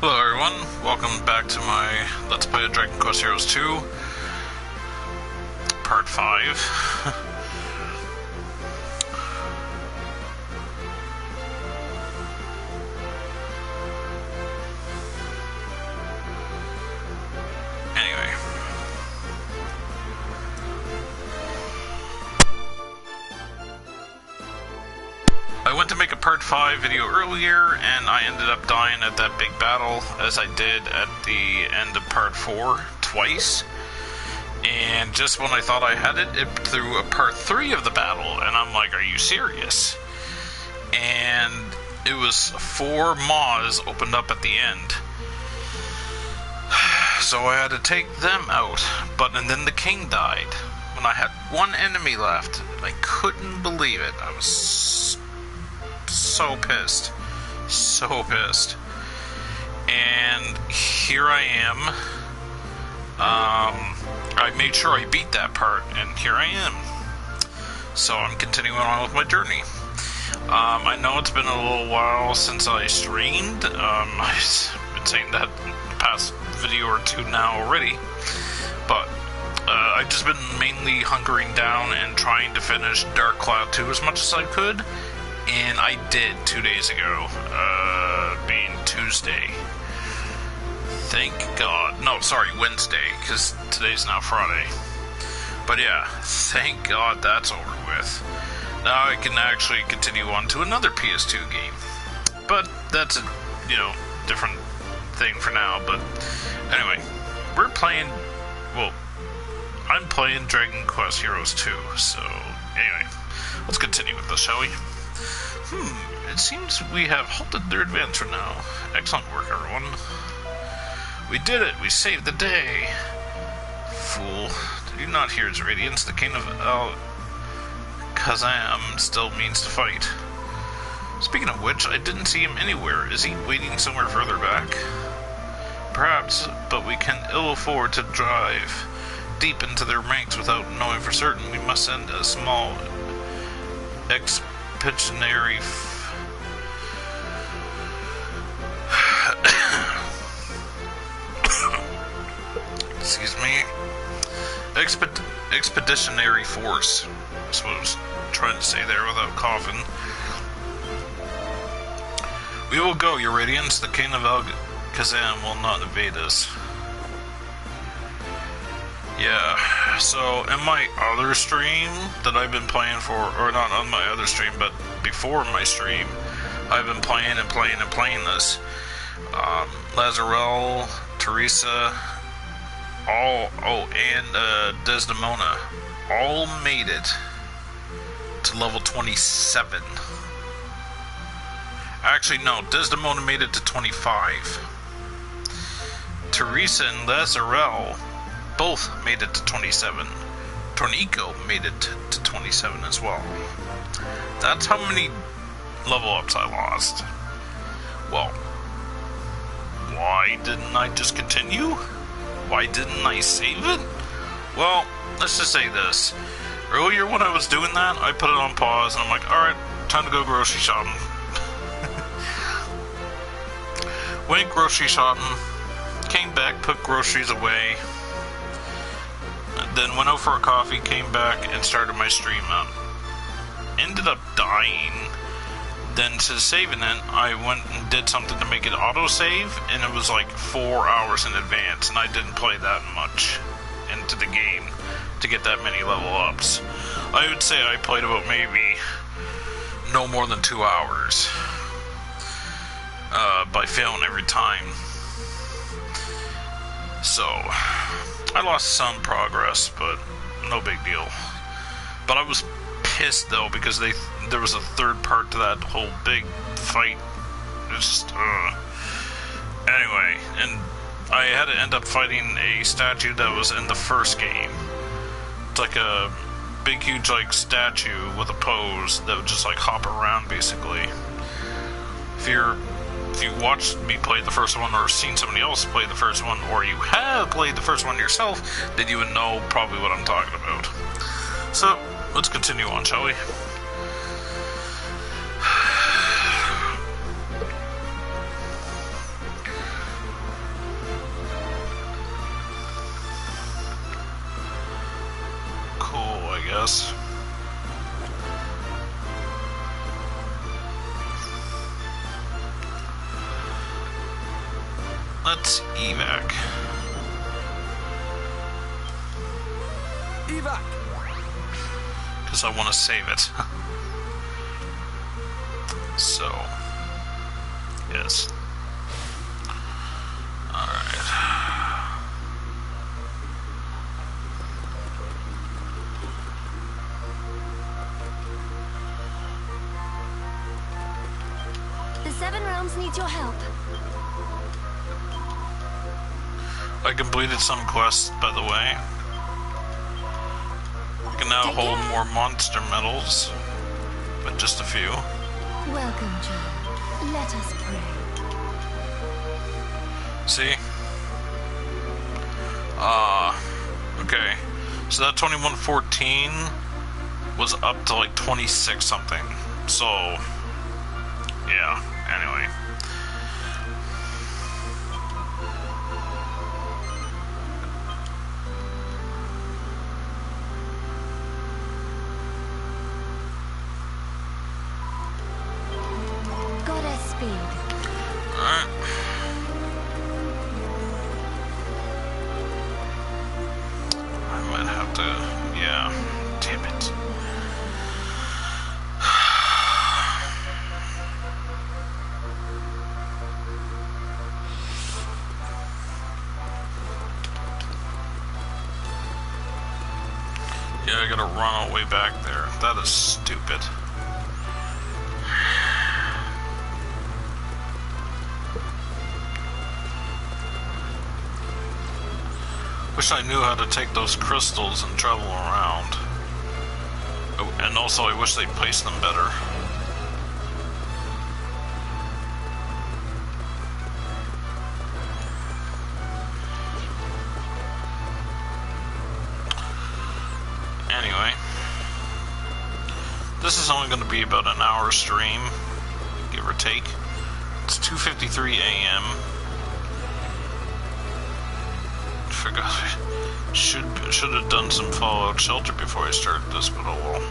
Hello everyone, welcome back to my Let's Play Dragon Quest Heroes 2, Part 5. Anyway. I went to make a Part 5 video earlier, and I ended up dying at that big battle, as I did at the end of Part 4, twice. And just when I thought I had it, it threw a Part 3 of the battle, and I'm like, are you serious? And it was 4 maws opened up at the end. So I had to take them out, and then the king died. When I had one enemy left, I couldn't believe it. I was so pissed. So pissed. And here I am. I made sure I beat that part, and here I am. So I'm continuing on with my journey. I know it's been a little while since I streamed. I've been saying that in the past video or two now already. But I've just been mainly hunkering down and trying to finish Dark Cloud 2 as much as I could. And I did 2 days ago, being Tuesday. Thank God. No, sorry, Wednesday, because today's now Friday. But yeah, thank God that's over with. Now I can actually continue on to another PS2 game. But that's a, different thing for now. But anyway, we're playing, I'm playing Dragon Quest Heroes 2. So anyway, let's continue with this, shall we? It seems we have halted their advance for now. Excellent work, everyone. We did it! We saved the day! Fool. Did you not hear his radiance? The king of Al-Khazam still means to fight. Speaking of which, I didn't see him anywhere. Is he waiting somewhere further back? Perhaps, but we can ill afford to drive deep into their ranks without knowing for certain. We must send a small expeditionary excuse me, expeditionary force. That's what I was trying to say there without coughing. We will go, your radiance. The king of Al-Khazam will not evade us. Yeah, so in my other stream that I've been playing for, or not on my other stream, but before my stream, I've been playing this. Lazarel, Teresa, and Desdemona all made it to level 27. Actually, no, Desdemona made it to 25. Teresa and Lazarel both made it to 27. Tornico made it to 27 as well. That's how many level ups I lost. Well, why didn't I just continue? Why didn't I save it? Well, let's just say this. Earlier when I was doing that, I put it on pause and I'm like, alright, time to go grocery shopping. Went grocery shopping, came back, put groceries away, then went out for a coffee, came back, and started my stream up. Ended up dying. Then to saving it, I went and did something to make it auto-save, and it was like 4 hours in advance, and I didn't play that much into the game to get that many level ups. I would say I played about maybe no more than 2 hours by failing every time. So I lost some progress, but no big deal. But I was pissed though, because there was a third part to that whole big fight. Just anyway, and I had to end up fighting a statue that was in the first game. It's like a big, huge, like, statue with a pose that would just, like, hop around, basically. If you watched me play the first one or seen somebody else play the first one, or you have played the first one yourself, then you would know probably what I'm talking about. So, let's continue on, shall we? Cool, I guess. Let's evac. Evac! Because I want to save it. So, yes. Alright. The Seven Realms need your help. I completed some quests, by the way. I can now hold more monster medals, but just a few. Welcome, child. Let us pray. See? Okay. So that 2114 was up to like 26 something. So, yeah, anyway. Alright. I might have to, yeah. Damn it. Yeah, I gotta run all the way back there. That is stupid. Wish I knew how to take those crystals and travel around. Oh, and also I wish they'd place them better. Anyway. This is only going to be about an hour stream, give or take. It's 2:53 a.m. Forgot. Should have done some Fallout Shelter before I started this, but oh well.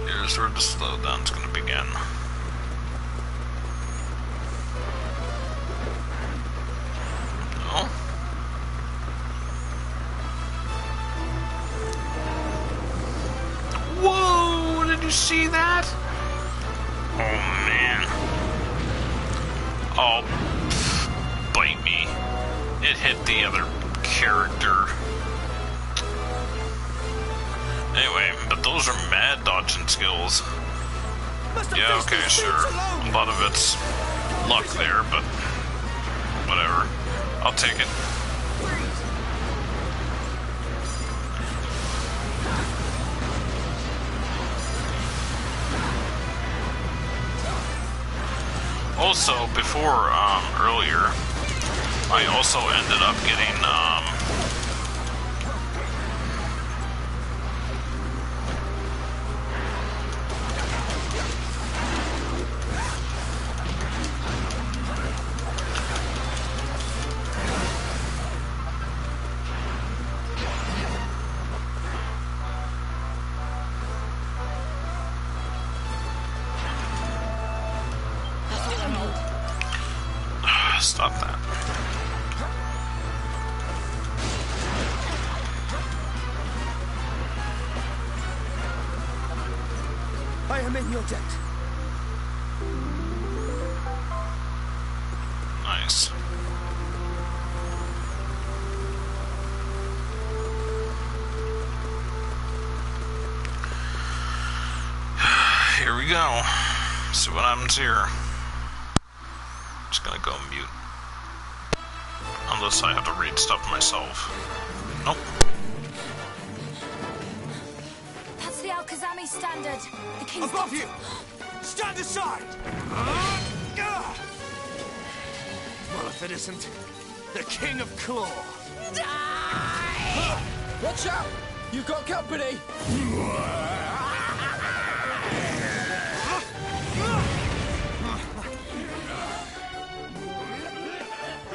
Here's where the slowdown's going to begin. Whoa, did you see that? Oh man. Oh, bite me. It hit the other character. Anyway, but those are mad dodging skills. Yeah, okay, sure. A lot of it's luck there, but whatever. I'll take it. Also, before, earlier, I also ended up getting, stop that. I am in your debt. Nice. go. See what happens here. Just gonna go mute. Unless I have to read stuff myself. Nope. That's the Al-Khazami standard. The king's Above you! Stand aside! Well, if it isn't, the King of Claw. Die! Watch out! You've got company!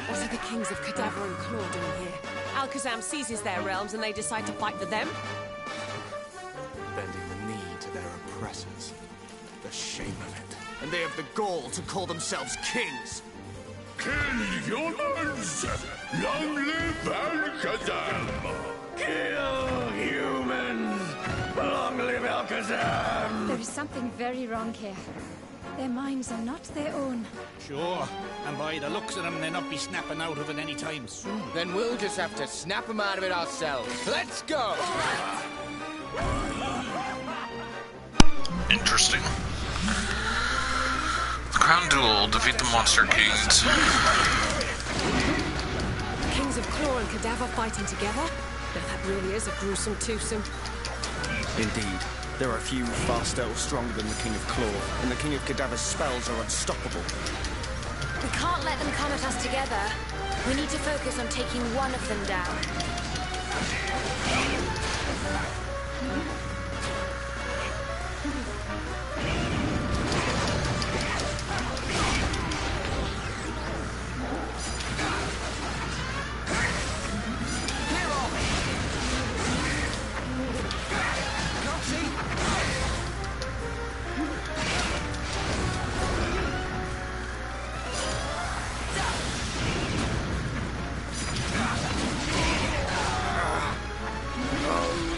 What are the kings of Cadaver and Claw doing here? Al-Khazam seizes their realms and they decide to fight for them? Bending the knee to their oppressors. The shame of it. And they have the gall to call themselves kings. Kill humans! Long live Al-Khazam! Kill humans! Long live Al-Khazam! There is something very wrong here. Their minds are not their own. Sure, and by the looks of them, they'll not be snapping out of it any time soon. Then we'll just have to snap them out of it ourselves. Let's go! Interesting. Crown Duel, defeat the Monster Kings. The kings of Claw and Cadaver fighting together? Now that really is a gruesome twosome. Indeed. There are few faster or stronger than the King of Claw, and the King of Cadaver's spells are unstoppable. We can't let them come at us together. We need to focus on taking one of them down.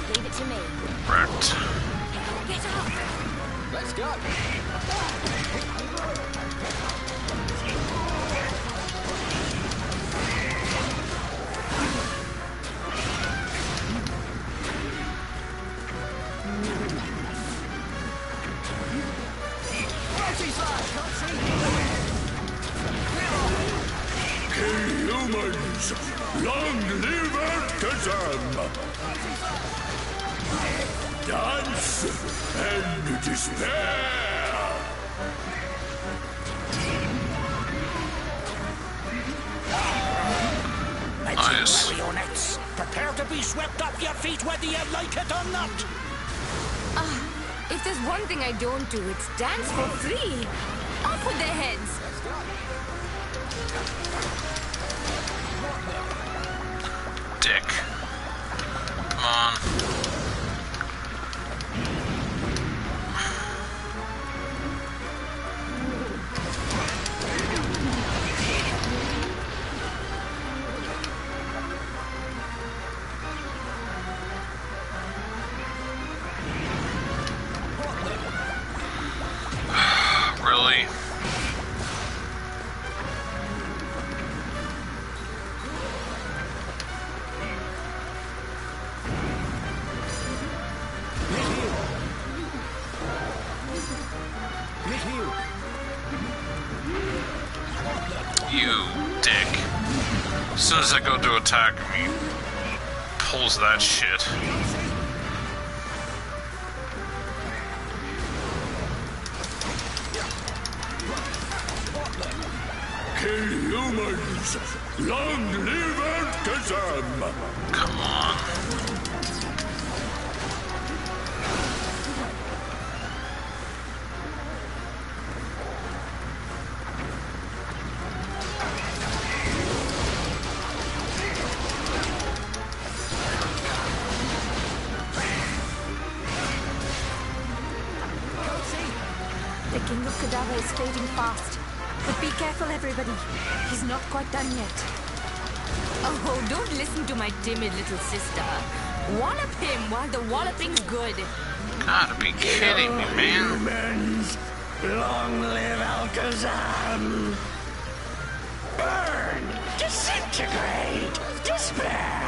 Leave it to me. Wrecked. Get up! Let's go! Kill humans! Long live Al-Khazam! Dance and despair! Nice. Marionettes, prepare to be swept off your feet whether you like it or not! If there's one thing I don't do, it's dance for free. Off with their heads. Dick. Come on. Really? You dick. As soon as I go to attack him, he pulls that shit. Kill humans! Long live Al-Khazam! Come on. The King of Cadaver is fading fast. But be careful, everybody. He's not quite done yet. Oh, don't listen to my timid little sister. Wallop him while the walloping's good. Gotta be kidding me, man. Humans! Long live Al-Khazam! Burn! Disintegrate! Despair!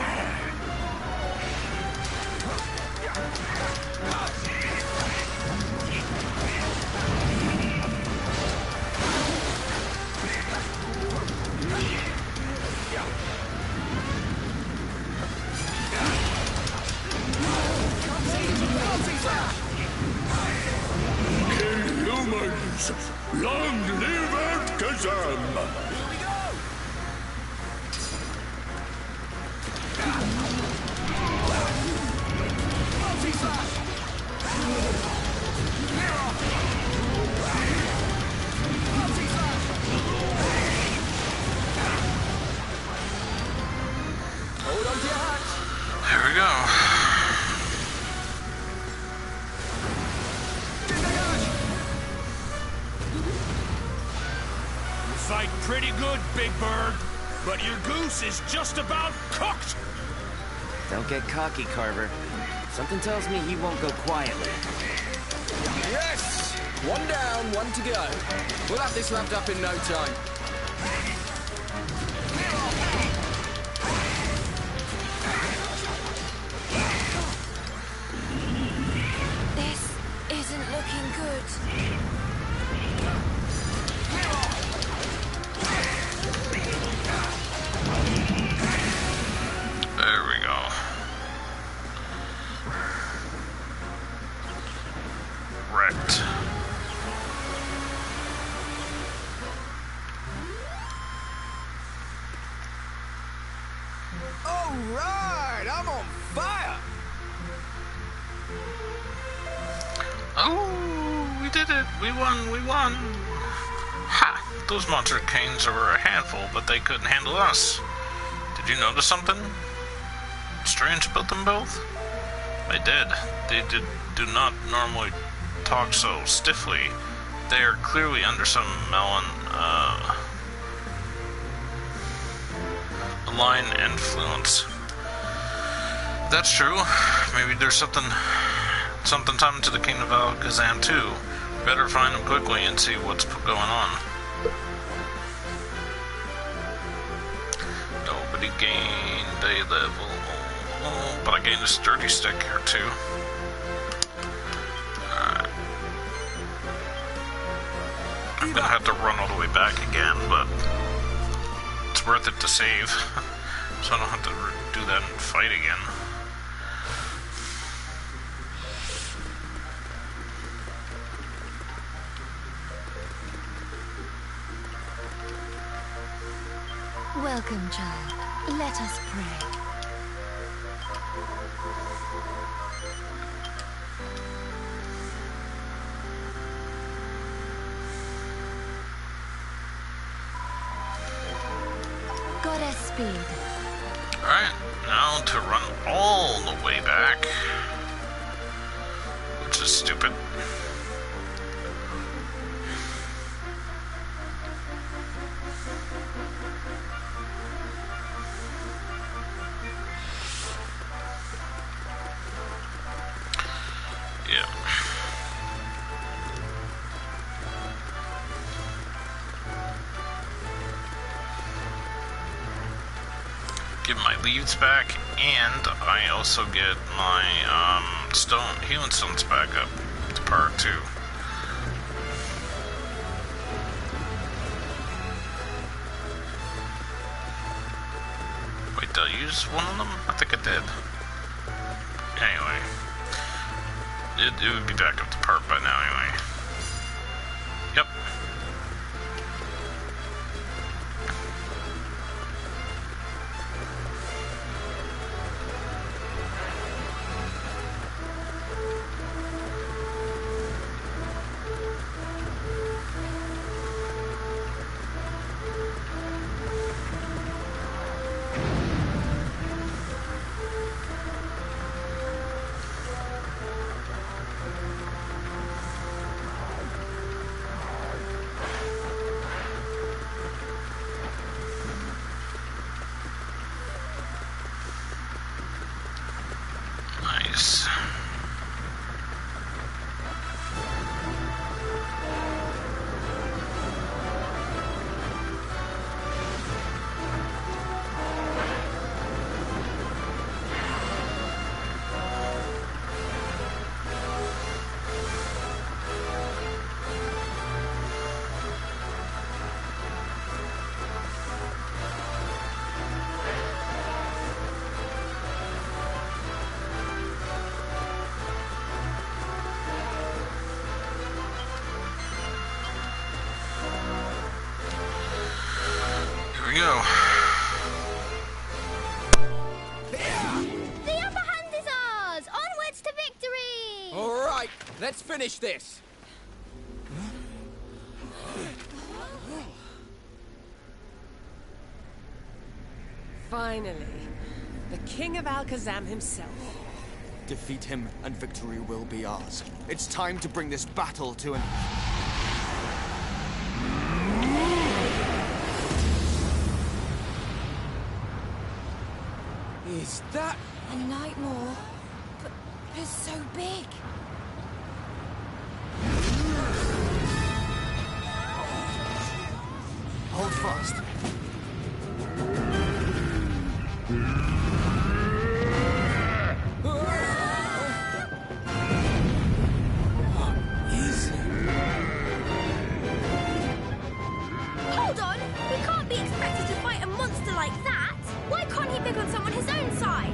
Long live Alakazam! Here we go! Multi-slash! Multi-slash! Hold on to your hats! Here we go. Fight pretty good, Big Bird, but your goose is just about cooked! Don't get cocky, Carver. Something tells me he won't go quietly. Yes! One down, one to go. We'll have this wrapped up in no time. This isn't looking good. There we go. Wrecked. All right, I'm on fire! Oh, we did it! We won! We won! Ha! Those monster kings were a handful, but they couldn't handle us. Did you notice something strange about them both? I did. They do not normally talk so stiffly. They are clearly under some malign influence. That's true. Maybe there's something happened to the King of Alakazam too. Better find him quickly and see what's going on. Nobody gained a level. Oh, but I gained a sturdy stick here too. Alright. I'm gonna have to run all the way back again, but it's worth it to save. So I don't have to do that and fight again. Welcome, child. Let us pray. Goddess speed. Alright, now to run all the way back. Which is stupid. Yeah. Get my leaves back, and I also get my healing stones back up to par 2. Wait, did I use one of them? I think I did. Anyway. It would be back up to par by now anyway. Yep. go. The upper hand is ours! Onwards to victory! All right, let's finish this. Finally, the King of Alakazam himself. Defeat him and victory will be ours. It's time to bring this battle to an... Is that... A Nightmare, but it's so big. Hold fast. Hold on! We can't be expected to fight a monster like that! Why can't he pick on someone his own size?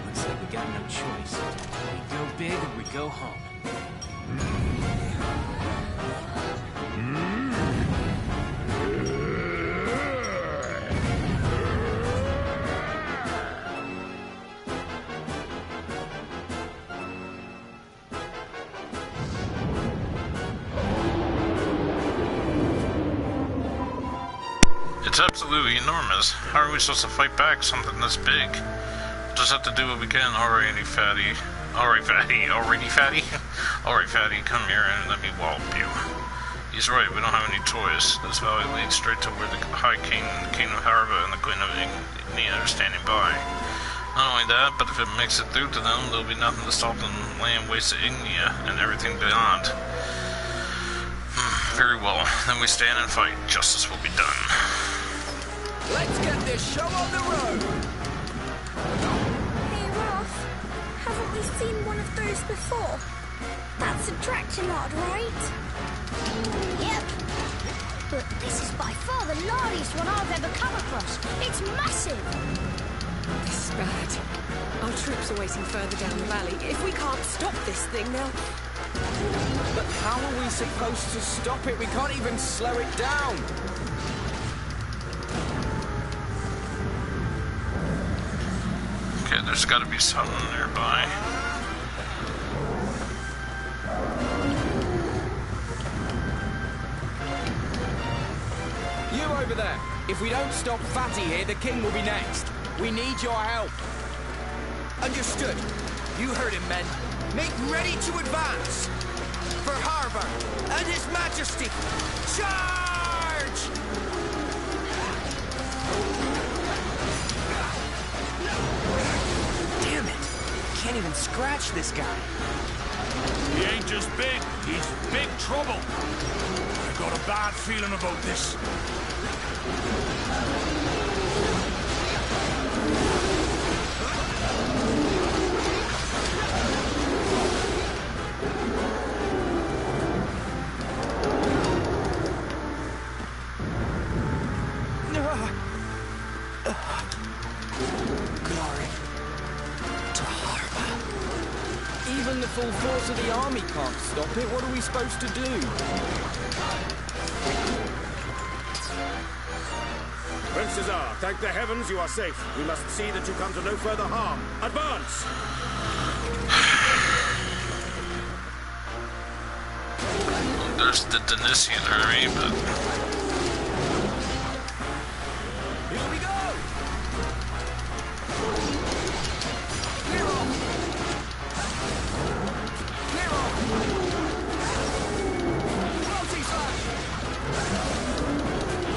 Looks like we got no choice. We go big or we go home. It's absolutely enormous. How are we supposed to fight back something this big? Just have to do what we can. Alrighty, fatty. Alright, fatty. Alright, fatty, come here and let me wallop you. He's right, we don't have any choice. This valley leads straight to where the High King, the King of Harva, and the Queen of Ignia are standing by. Not only that, but if it makes it through to them, there'll be nothing to stop them laying waste to Ignia and everything beyond. Very well, then we stand and fight. Justice will be done. Let's get this show on the road! Hey, Rolf. Haven't we seen one of those before? That's a Draculard, right? Yep. But this is by far the largest one I've ever come across. It's massive. This is bad. Our troops are waiting further down the valley. If we can't stop this thing, they'll... But how are we supposed to stop it? We can't even slow it down. Okay, there's gotta be something nearby. You over there. If we don't stop Fatty here, the king will be next. We need your help. Understood. You heard him, men. Make ready to advance. For Harva and His Majesty. Charge! Damn it! Can't even scratch this guy. He ain't just big, he's big trouble. I got a bad feeling about this. Even the full force of the army can't stop it. What are we supposed to do? Prince Cesar, thank the heavens you are safe. We must see that you come to no further harm. Advance! There's the Denisian army, but... Here we go! Clear off! Clear off! Floaty slash!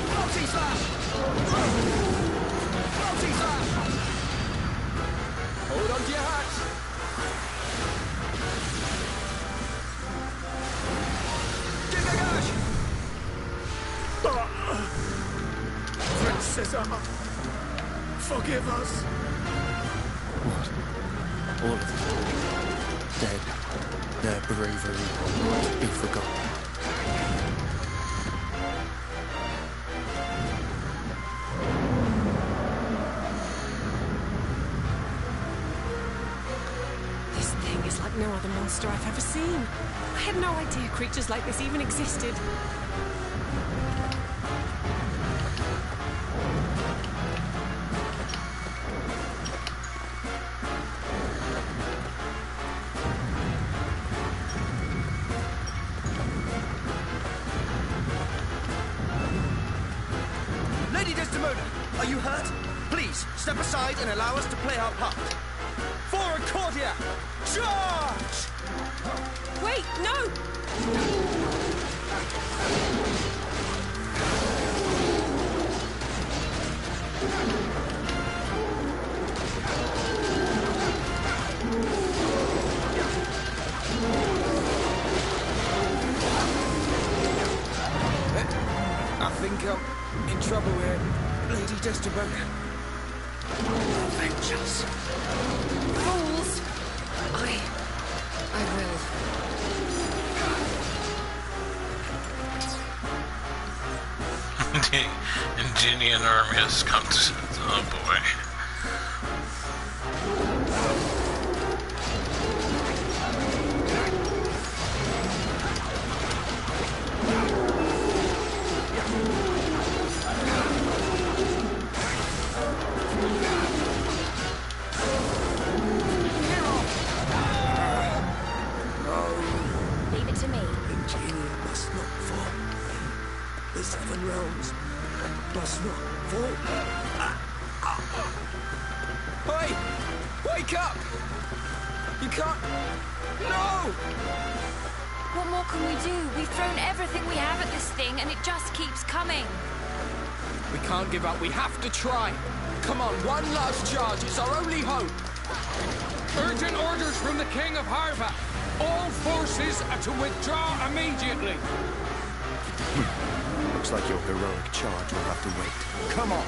Floaty slash! Floaty slash! Hold on to your hats! Gigagash! Prince Cesar, forgive us. All of them. Dead. Their bravery won't be forgotten. more the monster I've ever seen. I had no idea creatures like this even existed. Lady Desdemona, are you hurt? Please, step aside and allow us to play our part. For Accordia, charge! Wait, no! I think I'm in trouble here, Lady Desdemona. Avenge us. Fools! I will. The Indian army has come to... Oh boy. Leave it to me. Ingenia must not fall. The Seven Realms must not fall. Hey! Wake up! You can't... No! What more can we do? We've thrown everything we have at this thing, and it just keeps coming. We can't give up. We have to try. Come on, one last charge. It's our only hope. Urgent orders from the King of Harva. All forces are to withdraw immediately. Looks like your heroic charge will have to wait. Come on!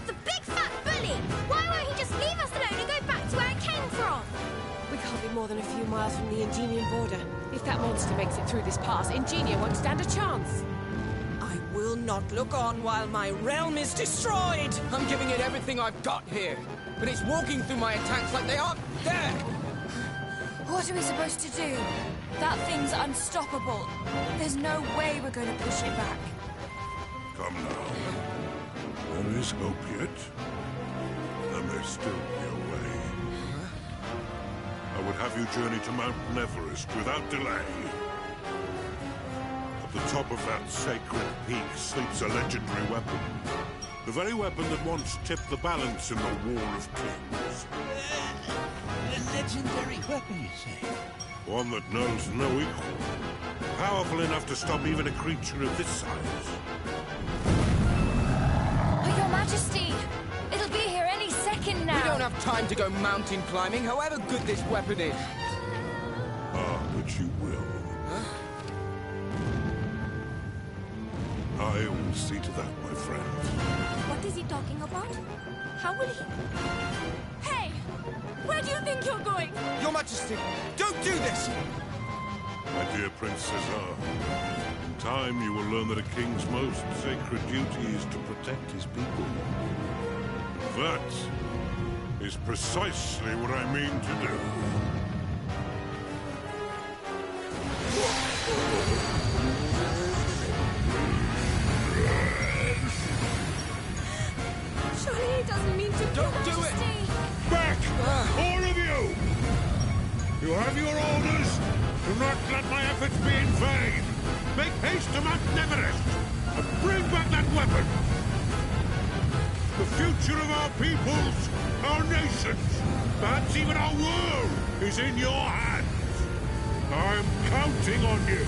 The big fat bully! Why won't he just leave us alone and go back to where it came from? We can't be more than a few miles from the Ingenian border. If that monster makes it through this pass, Ingenia won't stand a chance. I will not look on while my realm is destroyed! I'm giving it everything I've got here. But it's walking through my attacks like they aren't there! What are we supposed to do? That thing's unstoppable. There's no way we're going to push it back. Come now. There is hope yet. There may still be a way. I would have you journey to Mount Everest without delay. At the top of that sacred peak sleeps a legendary weapon. The very weapon that once tipped the balance in the War of Kings. A legendary weapon, you say? One that knows no equal. Powerful enough to stop even a creature of this size. Oh, Your Majesty! It'll be here any second now. We don't have time to go mountain climbing, however good this weapon is. Ah, but you will. I will see to that, my friend. What is he talking about? How will he... Hey! Where do you think you're going? Your Majesty, don't do this! My dear Prince Cesar, in time you will learn that a king's most sacred duty is to protect his people. That is precisely what I mean to do. Surely he doesn't mean to... Don't do it! Back! All of you! You have your orders. Do not let my efforts be in vain. Make haste to Mount Everest and bring back that weapon. The future of our peoples, our nations, perhaps even our world is in your hands. I'm counting on you.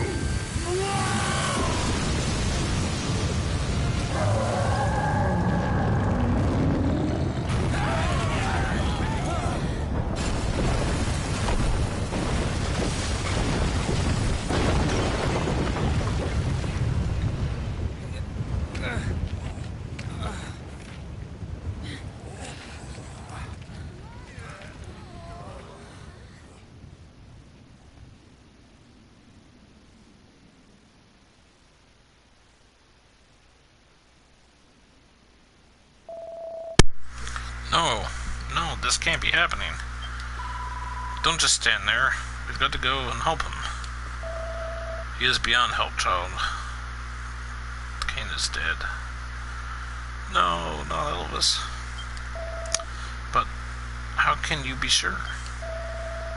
No, no, this can't be happening. Don't just stand there. We've got to go and help him. He is beyond help, child. Cain is dead. No, not Elvis. But how can you be sure?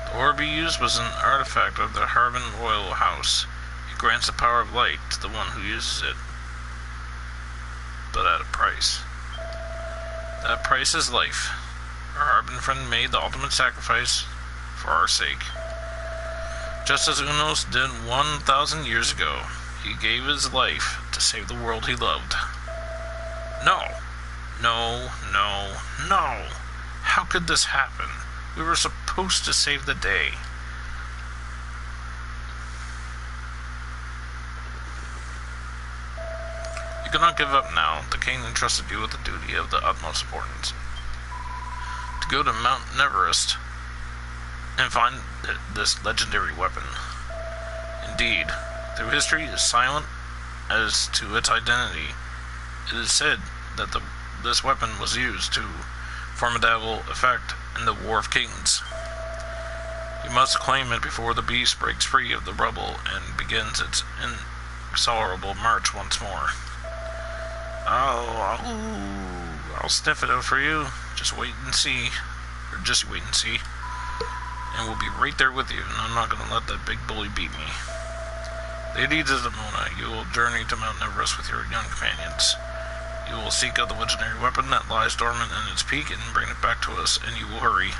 The orb he used was an artifact of the Harbin royal house. It grants the power of light to the one who uses it, but at a price. That price is life. Our Harbin friend made the ultimate sacrifice for our sake. Just as Unos did 1,000 years ago, he gave his life to save the world he loved. No. No, no, no. How could this happen? We were supposed to save the day. You cannot give up now. The king entrusted you with the duty of the utmost importance. To go to Mount Everest and find this legendary weapon. Indeed, though history is silent as to its identity, it is said that this weapon was used to formidable effect in the War of Kings. You must claim it before the beast breaks free of the rubble and begins its inexorable march once more. I'll sniff it out for you. Just wait and see. Or just wait and see. And we'll be right there with you, and I'm not going to let that big bully beat me. Lady Desdemona, you will journey to Mount Everest with your young companions. You will seek out the legendary weapon that lies dormant in its peak and bring it back to us, and you will hurry.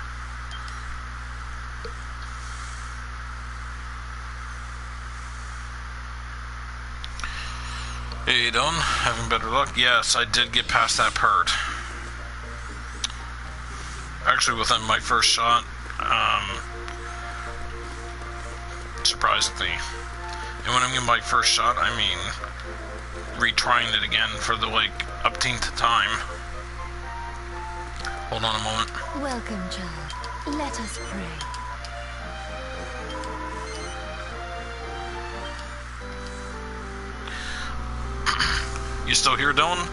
Hey, Don, having better luck? Yes, I did get past that part. Actually, within my first shot, surprisingly. And when I mean my first shot, I mean retrying it again for the, upteenth time. Hold on a moment. Welcome, child. Let us pray. You still here, Dylan?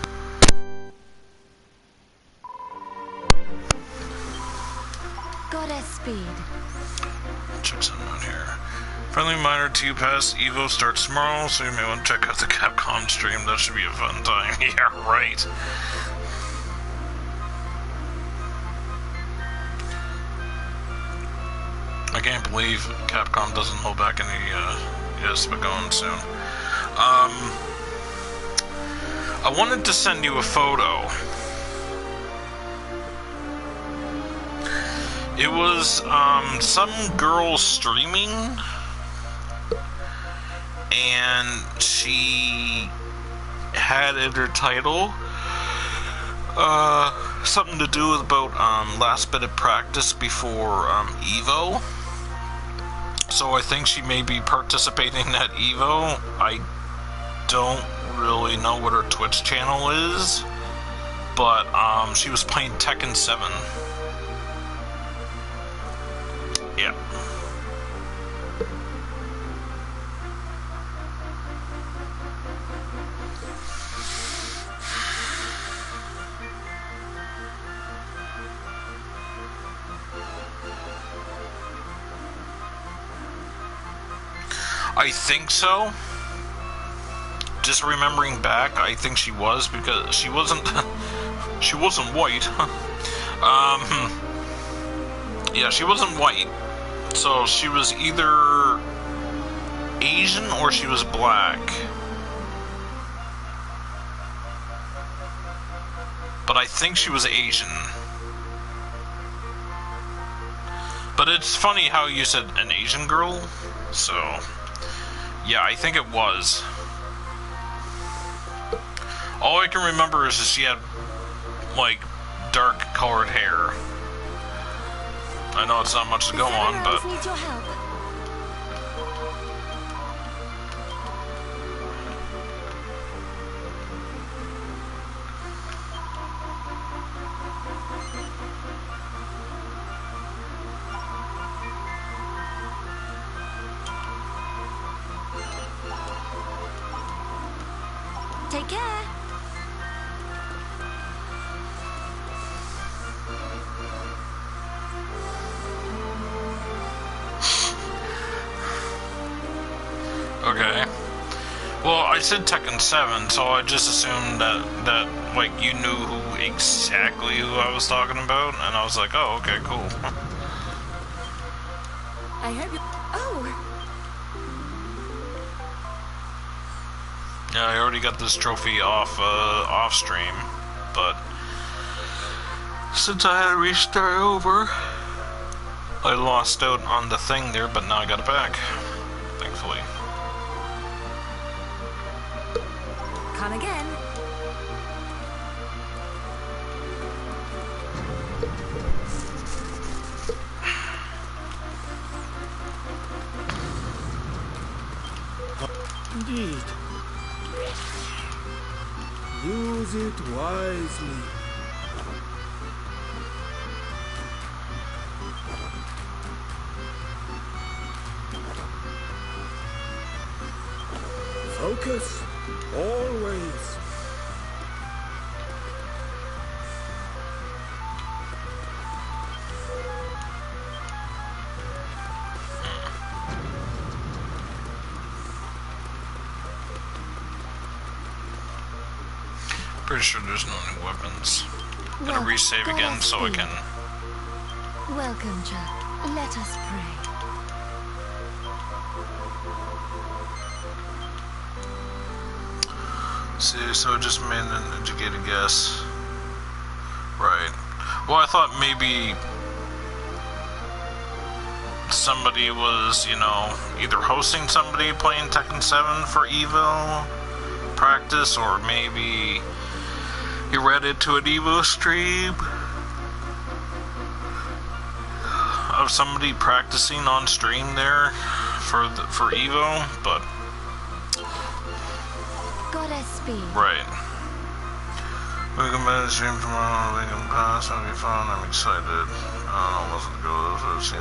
Goddess speed. Check something out here. Friendly reminder to you, past Evo starts tomorrow, so you may want to check out the Capcom stream. That should be a fun time. Yeah, right. I can't believe Capcom doesn't hold back any, yes, but going soon. I wanted to send you a photo. It was, some girl streaming, and she had in her title, something to do with about, last bit of practice before, Evo. So I think she may be participating at Evo. I don't really know what her Twitch channel is, but, she was playing Tekken 7. Yeah. I think so. Just remembering back, I think she was, because she wasn't she wasn't white. Yeah, she wasn't white. So she was either Asian or she was black. But I think she was Asian. But it's funny how you said an Asian girl. So, yeah, I think it was. All I can remember is that she had, dark colored hair. I know it's not much to go on, but... Needs your help. Take care. I said Tekken 7, so I just assumed that like you knew exactly who I was talking about, and I was like, oh, okay, cool. I hope you... Oh! Yeah, I already got this trophy off stream, but since I had to restart over, I lost out on the thing there, but now I got it back, thankfully. Come again. Indeed. Use it wisely. Focus, always. Pretty sure there's no new weapons. Gonna resave again so I can... Welcome, Chuck. Let us pray. See, so I just made an educated guess. Right. Well, I thought maybe somebody was, you know, either hosting somebody playing Tekken 7 for Evo practice, or maybe he read it to an Evo stream of somebody practicing on stream there for Evo, but Goddess speed. right. We can manage stream tomorrow. We can pass. It'll be fun. I'm excited. I don't know what's to go. I've seen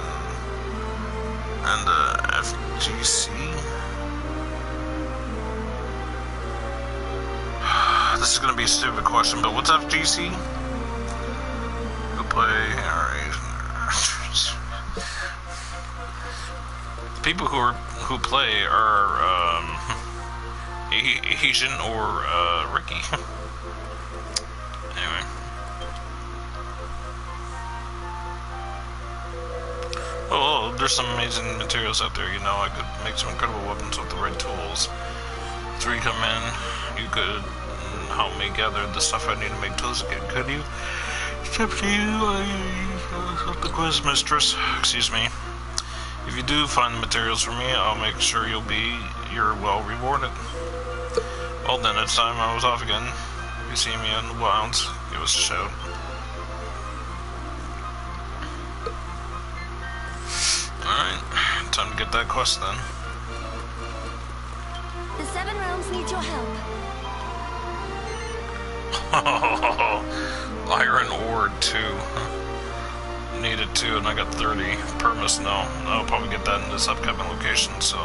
and FGC. This is gonna be a stupid question, but what's FGC? Who play the people who play are Asian or Ricky. Anyway. Oh, there's some amazing materials out there, you know. I could make some incredible weapons with the right tools. 3 come in, you could help me gather the stuff I need to make tools again, could you? It's up to you, the quiz mistress. Excuse me. If you do find the materials for me, I'll make sure you're well rewarded. Well then, it's time I was off again. If you see me in the wilds, give us a shout. Alright, time to get that quest then. The 7 realms need your help. Iron ore 2. Needed 2 and I got 30. Permis, no. I'll probably get that in this upcoming location, so.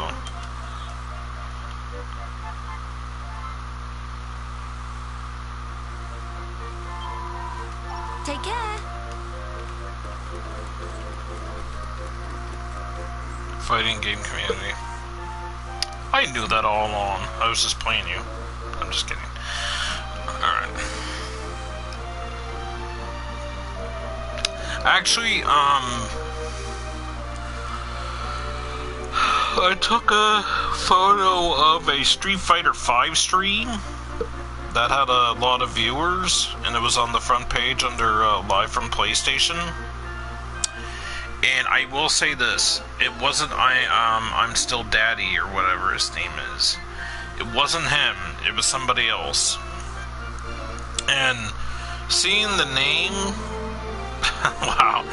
Take care. Fighting game community. I knew that all along. I was just playing you. I'm just kidding. Alright. Actually, I took a photo of a Street Fighter V stream that had a lot of viewers, and it was on the front page under Live from PlayStation. And I will say this, it wasn't I'm Still Daddy or whatever his name is. It wasn't him, it was somebody else. And seeing the name, wow,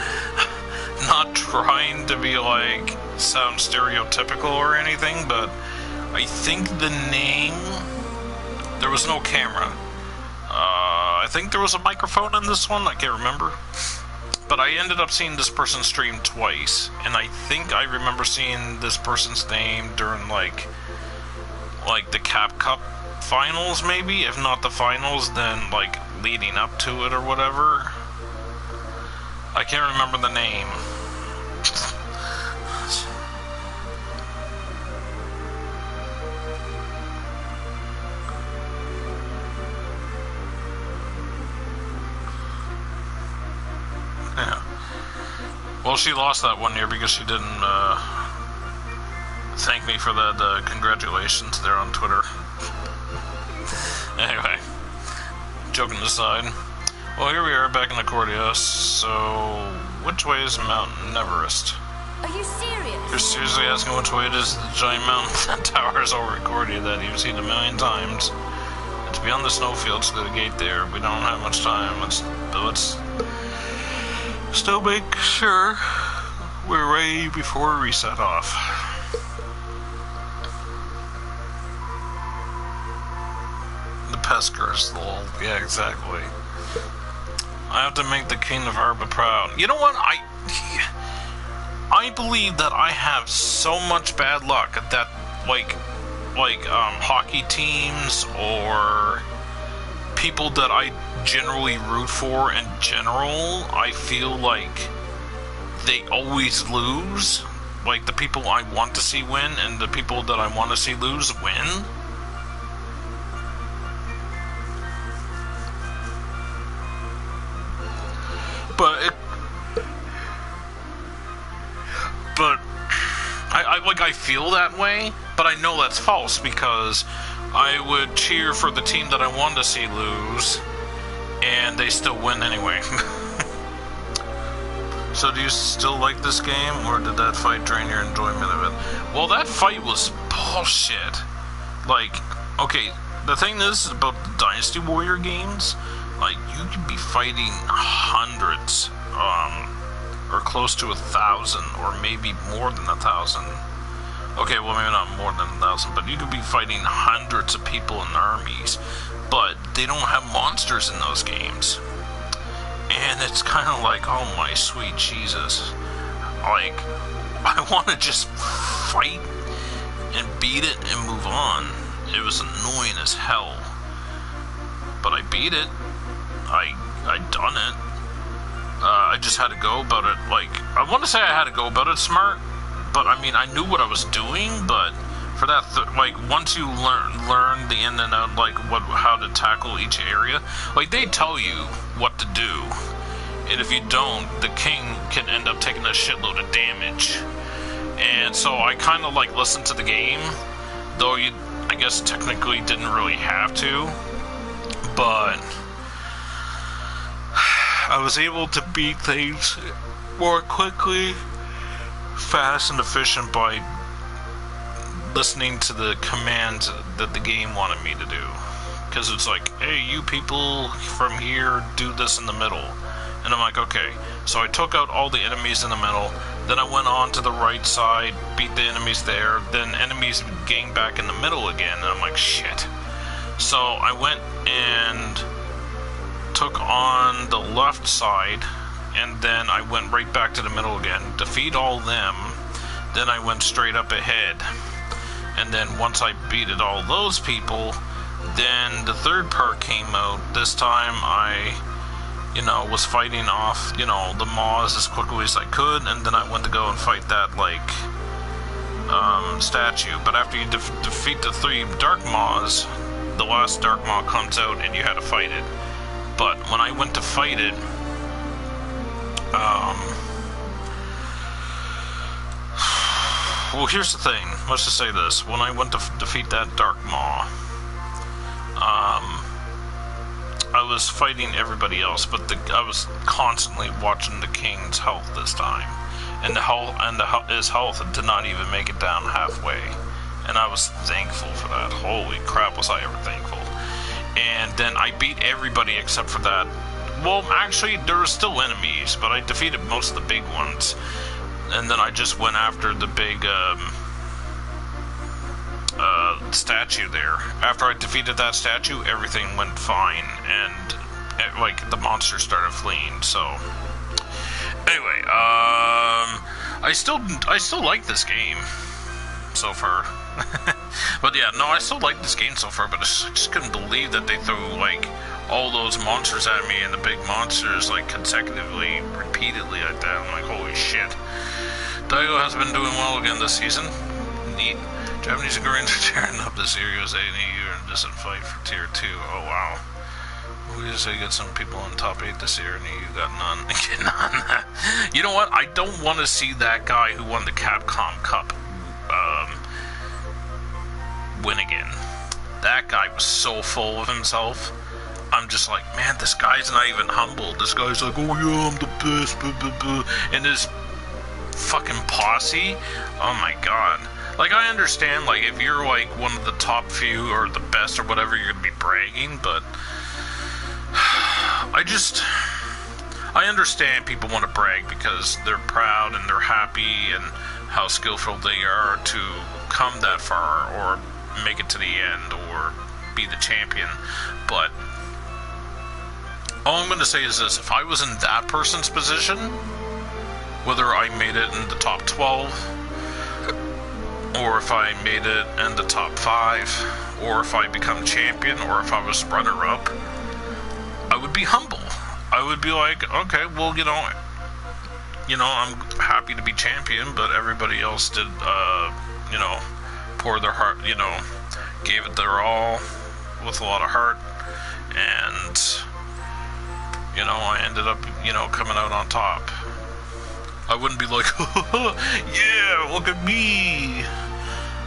not trying to be like, sound stereotypical or anything, but I think the name, there was no camera. I think there was a microphone in this one, I can't remember. But I ended up seeing this person stream twice, and I think I remember seeing this person's name during like the Cap Cup finals, maybe. If not the finals, then like leading up to it or whatever. I can't remember the name. Well, she lost that one year because she didn't thank me for the congratulations there on Twitter. Anyway, joking aside. Well, here we are back in Accordia. So, which way is Mount Everest? Are you serious? You're seriously asking which way it is to the giant mountain that towers over Accordia that you've seen a million times? It's beyond the snowfields to the gate there. We don't have much time. Let's still make sure we're ready before we reset off. The Peskers, lol. Yeah, exactly. I have to make the King of Arba proud. You know what? I believe that I have so much bad luck that like hockey teams or people that I generally root for in general, I feel like they always lose. Like the people I want to see win and the people that I want to see lose win. I feel that way, but I know that's false because I would cheer for the team that I wanted to see lose, and they still win anyway. So do you still like this game, or did that fight drain your enjoyment of it? Well, that fight was bullshit. Like, okay, the thing is about the Dynasty Warrior games, like, you could be fighting hundreds, or close to 1,000, or maybe more than 1,000. Okay, well, maybe not more than 1,000, but you could be fighting hundreds of people in armies, but they don't have monsters in those games. And it's kind of like, oh my sweet Jesus. Like, I want to just fight and beat it and move on. It was annoying as hell. But I beat it. I done it. I just had to go about it, like, I want to say I had to go about it smart, but I mean, I knew what I was doing, but for that, like, once you learn the in and out, like, how to tackle each area, like, they tell you what to do, and if you don't, the king can end up taking a shitload of damage, and so I kind of, like, listened to the game, though you, I guess, technically didn't really have to, but I was able to beat things more quickly, fast and efficient by listening to the commands that the game wanted me to do. Because it's like, hey, you people from here, do this in the middle. And I'm like, okay. So I took out all the enemies in the middle, then I went on to the right side, beat the enemies there, then enemies gained back in the middle again, and I'm like, shit. So I went and took on the left side, and then I went right back to the middle again, defeat all them, then I went straight up ahead, and then once I beated all those people, then the third part came out. This time I, was fighting off, the Maws as quickly as I could, and then I went to go and fight that, like, statue. But after you defeat the 3 Dark Maws, the last Dark Maw comes out and you had to fight it. But when I went to fight it, well, here's the thing. Let's just say this. When I went to defeat that Dark Maw, I was fighting everybody else, but I was constantly watching the king's health this time. And his health did not even make it down halfway. And I was thankful for that. Holy crap, was I ever thankful. And then I beat everybody except for that. Well, actually, there were still enemies, but I defeated most of the big ones. And then I just went after the big statue there. After I defeated that statue, everything went fine, and the monsters started fleeing. So anyway, I still like this game so far. But yeah, no, I still like this game so far, but I just couldn't believe that they threw, like, all those monsters at me, and the big monsters, like, consecutively, repeatedly like that. I'm like, holy shit. Daigo has been doing well again this season. Neat. Japanese and Koreans are tearing up the Series A in EU and distant fight for Tier 2. Oh, wow. We usually get some people in top 8 this year, and you got none. None. You know what? I don't want to see that guy who won the Capcom Cup win again. That guy was so full of himself. I'm just like, man, this guy's not even humble. This guy's like, oh yeah, I'm the best, blah, blah, blah. And his fucking posse, oh my god. Like, I understand, like, if you're like one of the top few or the best or whatever, you're gonna be bragging, but I understand people want to brag because they're proud and they're happy and how skillful they are to come that far or make it to the end or be the champion. But all I'm going to say is this: if I was in that person's position, whether I made it in the top 12 or if I made it in the top 5 or if I become champion or if I was runner-up, I would be humble. I would be like, okay, well, you know, I'm happy to be champion, but everybody else did, you know, pour their heart, you know, gave it their all with a lot of heart, and, you know, I ended up, you know, coming out on top. I wouldn't be like, yeah, look at me.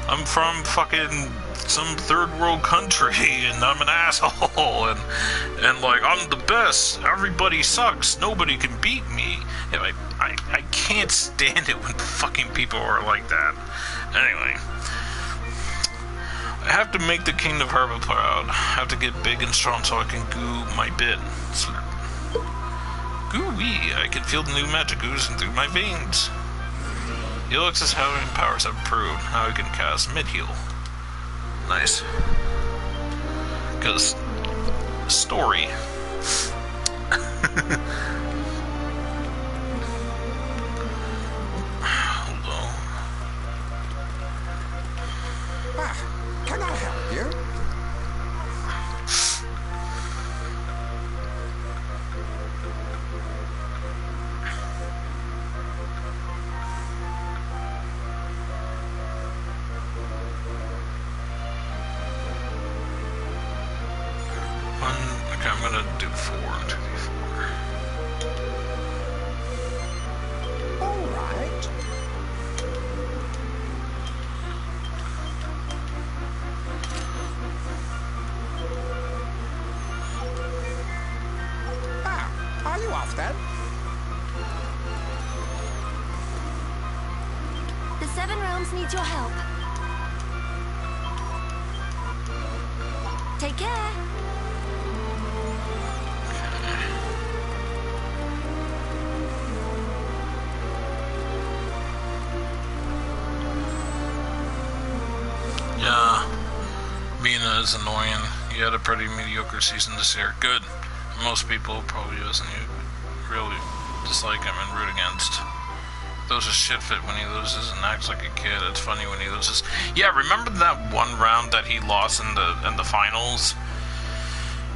I'm from fucking some third world country and I'm an asshole and like I'm the best. Everybody sucks. Nobody can beat me. And I can't stand it when fucking people are like that. Anyway, I have to make the King of Harbor proud. I have to get big and strong so I can goo my bit. Goo-wee, I can feel the new magic oozing through my veins. Helix's having powers have improved. Now he can cast mid-heal. Nice. Because story. Hello. Can I help you? Okay, I'm gonna do 4 and 2d4. All right. Are you off then? The Seven Realms needs your help. Take care. Yeah, Mina is annoying. You had a pretty mediocre season this year. Good. Most people probably doesn't really dislike him and root against. Those are shit fit when he loses and acts like a kid. It's funny when he loses. Yeah, remember that one round that he lost in the finals?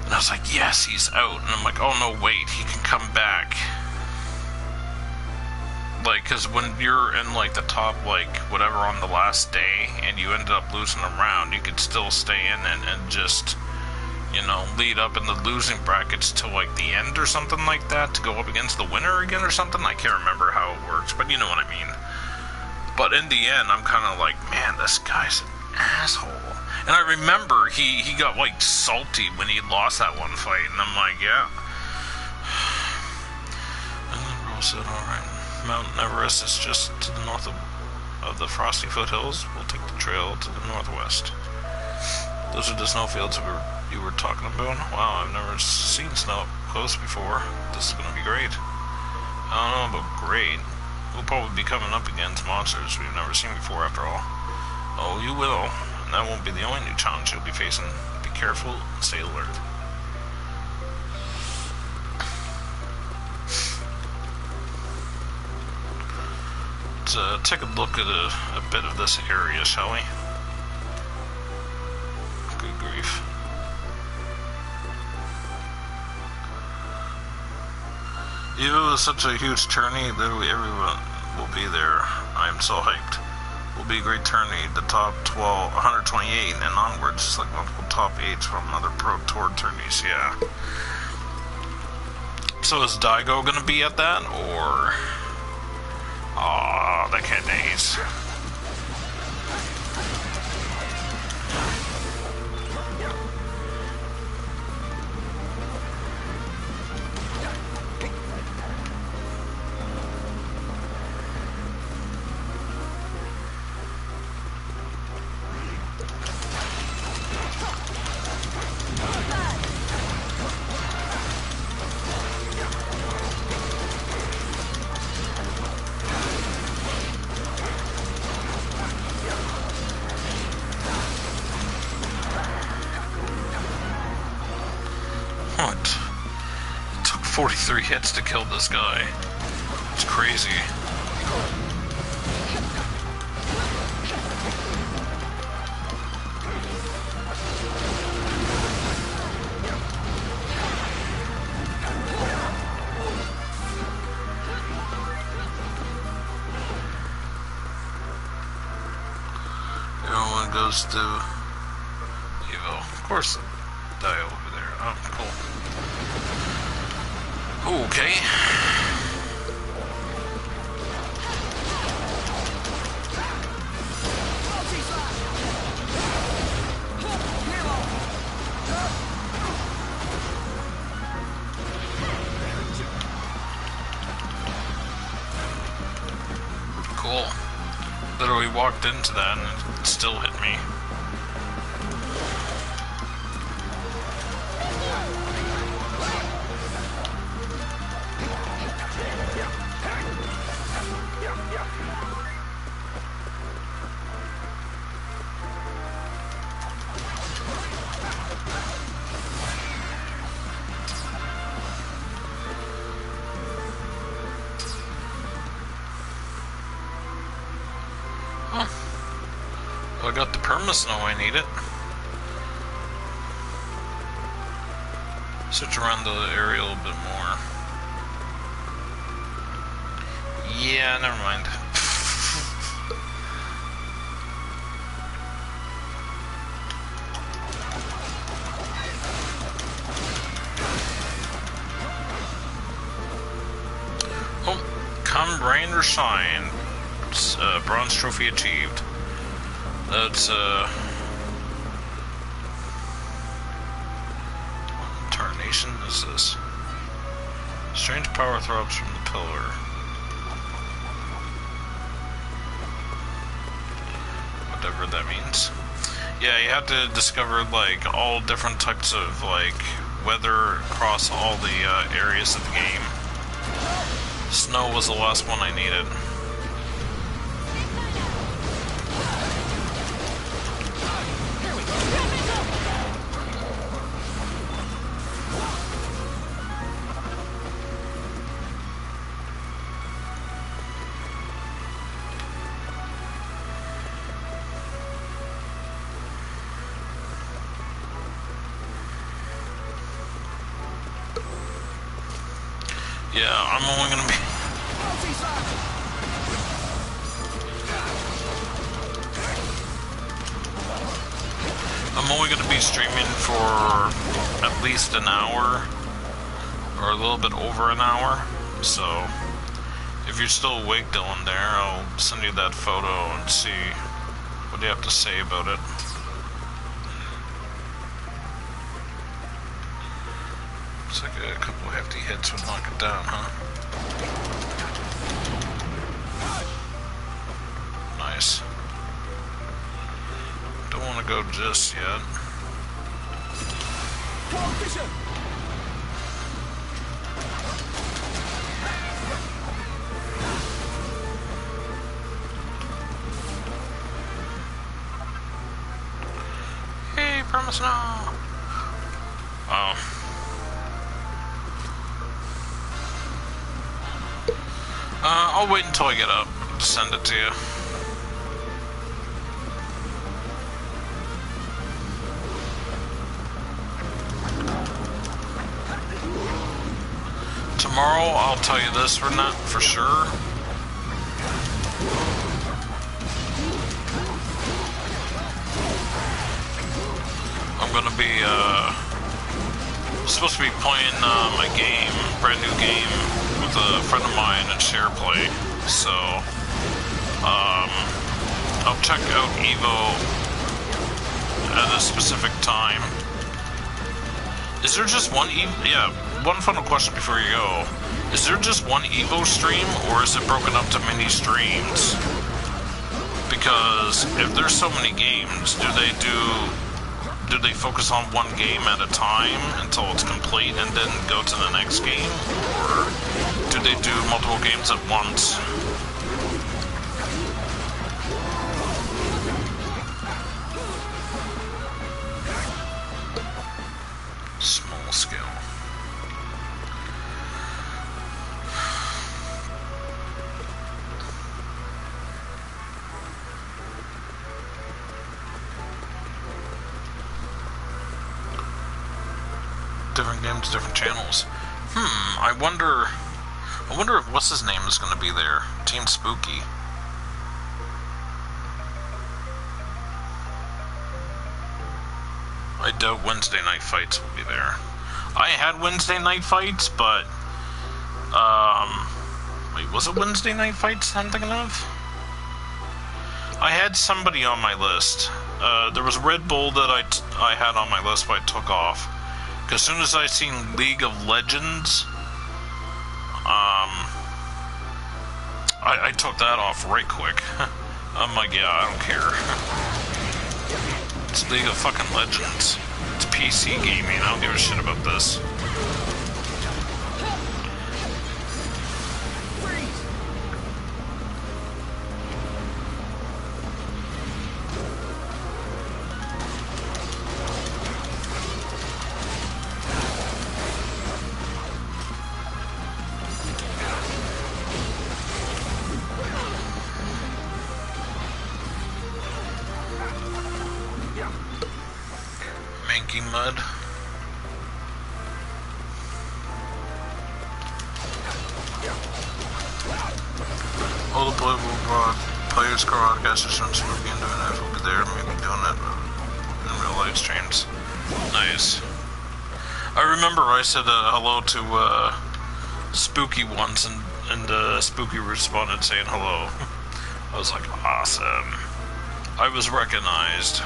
And I was like, yes, he's out. And I'm like, oh no, wait, he can come back. Like, because when you're in, like, the top, like, whatever on the last day, and you ended up losing a round, you could still stay in and just, you know, lead up in the losing brackets to, like, the end or something like that, to go up against the winner again or something. I can't remember how it works, but you know what I mean. But in the end, I'm kind of like, man, this guy's an asshole. And I remember he got, like, salty when he lost that one fight, and I'm like, yeah. And then Rose said, alright. Mount Everest is just to the north of the frosty foothills. We'll take the trail to the northwest. Those are the snowfields you were talking about? Wow, I've never seen snow up close before. This is going to be great. I don't know about great. We'll probably be coming up against monsters we've never seen before after all. Oh, you will. And that won't be the only new challenge you'll be facing. Be careful and stay alert. Let's take a look at a bit of this area, shall we? Good grief. Even with such a huge tourney, literally everyone will be there. I am so hyped. Will be a great tourney. The top 12, 128 and onwards, just like multiple top 8s from other Pro Tour tourneys, yeah. So is Daigo gonna be at that, or... Aw, the kidneys. What? It took 43 hits to kill this guy. It's crazy. Everyone goes to Evo. Of course, die over there. Oh, cool. Okay. Cool. Literally walked into that and it still hit me. I got the permasnow I need it. Search around the area a little bit more. Yeah, never mind. Oh, come rain or shine. Bronze trophy achieved. That's, what tarnation is this? Strange power throbs from the pillar. Whatever that means. Yeah, you have to discover, like, all different types of, like, weather across all the, areas of the game. Snow was the last one I needed. Yeah, I'm only gonna be... I'm only gonna be streaming for at least an hour, or a little bit over an hour, so if you're still awake, Dylan, there, I'll send you that photo and see what you have to say about it. Looks like a couple hefty hits would knock it down, huh? Nice. Don't want to go just yet. Hey, permasnow! Oh. I'll wait until I get up to send it to you. Tomorrow, I'll tell you this for not for sure. I'm gonna be supposed to be playing my game brand new game with a friend of mine at SharePlay, so I'll check out Evo at a specific time. Is there just one yeah, one final question before you go. Is there just one Evo stream, or is it broken up to mini streams? Because if there's so many games, do they focus on one game at a time until it's complete and then go to the next game? Or do they do multiple games at once? Small scale. Different games, different channels. I wonder if what's his name is going to be there. Team Spooky. I doubt Wednesday Night Fights will be there. I had Wednesday Night Fights, but wait, was it Wednesday Night Fights I'm thinking of? I had somebody on my list. There was Red Bull that I had on my list, but I took off. Because as soon as I seen League of Legends, I took that off right quick. I'm like, yeah, I don't care. It's League of fucking Legends. It's PC gaming. I don't give a shit about this. Mud. All the playable players, broadcasters, and Spooky and doing it will be there, maybe doing it in real live streams. Nice. I remember I said hello to Spooky once, and Spooky responded saying hello. I was like, awesome. I was recognized.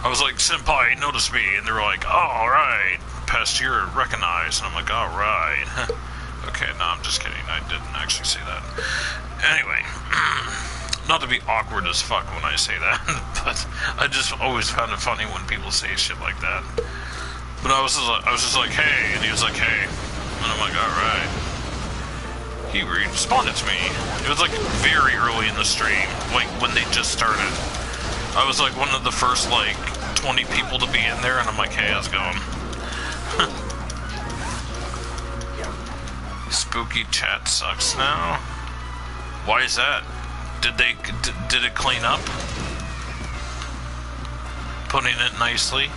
I was like, Senpai, notice me, and they were like, oh, alright, past year, recognized, and I'm like, alright. Okay, no, I'm just kidding, I didn't actually say that. Anyway, not to be awkward as fuck when I say that, but I just always found it funny when people say shit like that. But I was just like, hey, and he was like, hey, and I'm like, alright. He responded to me. It was like very early in the stream, like when they just started. I was like one of the first, like, 20 people to be in there, and I'm like, hey, how's it going? Spooky chat sucks now? Why is that? Did it clean up? Putting it nicely?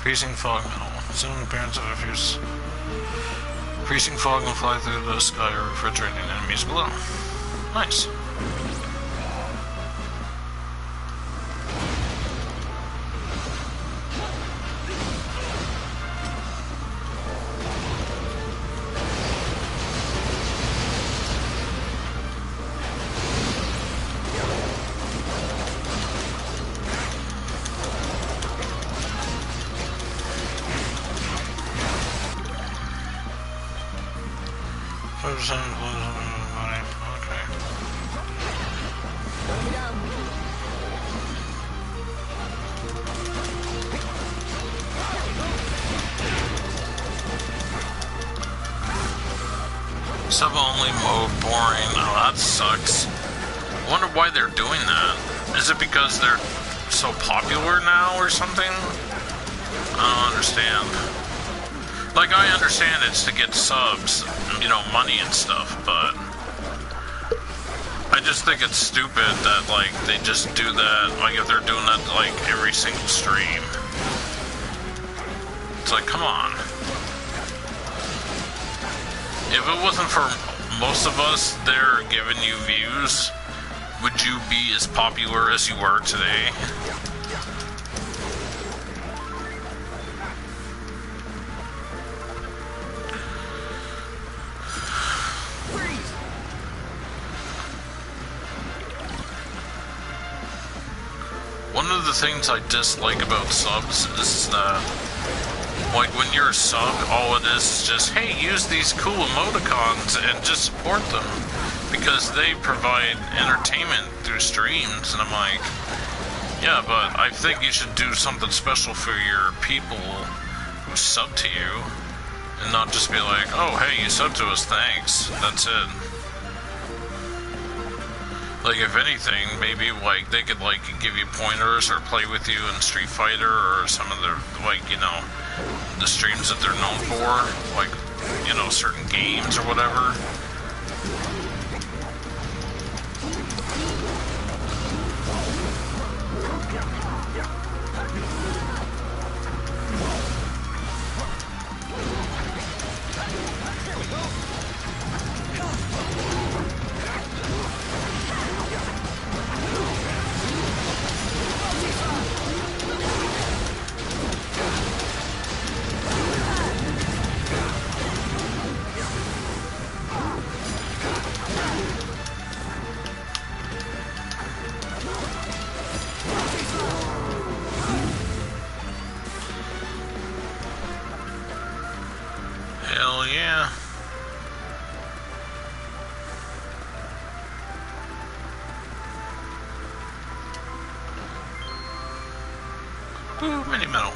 Freezing fog metal. Soon appearance of a fierce freezing fog will fly through the sky, refrigerating enemies below. Nice. Sub-only mode, boring. Oh, that sucks. Wonder why they're doing that. Is it because they're so popular now or something? I don't understand. Like, I understand it's to get subs, you know, money and stuff, but I just think it's stupid that, like, they just do that, like, if they're doing that, like, every single stream. It's like, come on. If it wasn't for most of us there giving you views, would you be as popular as you are today? One of the things I dislike about subs is that, like, when you're a sub, all it is just, hey, use these cool emoticons and just support them because they provide entertainment through streams. And I'm like, yeah, but I think you should do something special for your people who sub to you and not just be like, oh, hey, you sub to us, thanks, that's it. Like, if anything, maybe, like, they could, like, give you pointers or play with you in Street Fighter or some of their, like, you know, the streams that they're known for, like, you know, certain games or whatever. Hell yeah. Ooh, mini metal.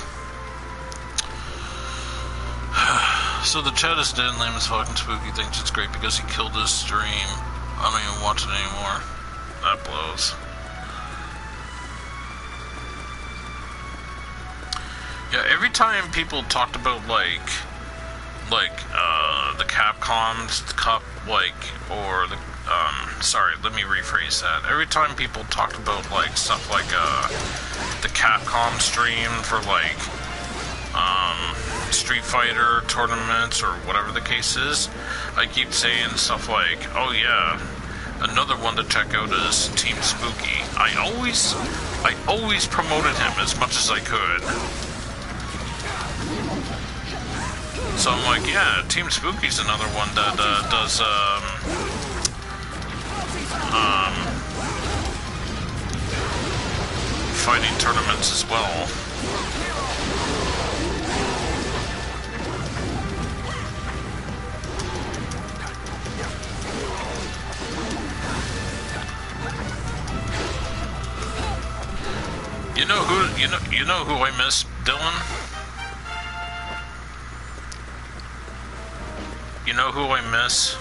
So the chat is dead and Lame is fucking spooky, thinks it's great because he killed his stream. I don't even watch it anymore. That blows. Yeah, every time people talked about, like the Capcom's Cup, like, or the, sorry, let me rephrase that. Every time people talked about, like, stuff like, the Capcom stream for, like, Street Fighter tournaments or whatever the case is, I keep saying stuff like, oh yeah, another one to check out is Team Spooky. I always promoted him as much as I could. So I'm like, yeah, Team Spooky's another one that does fighting tournaments as well. You know who I miss, Dylan? You know who I miss?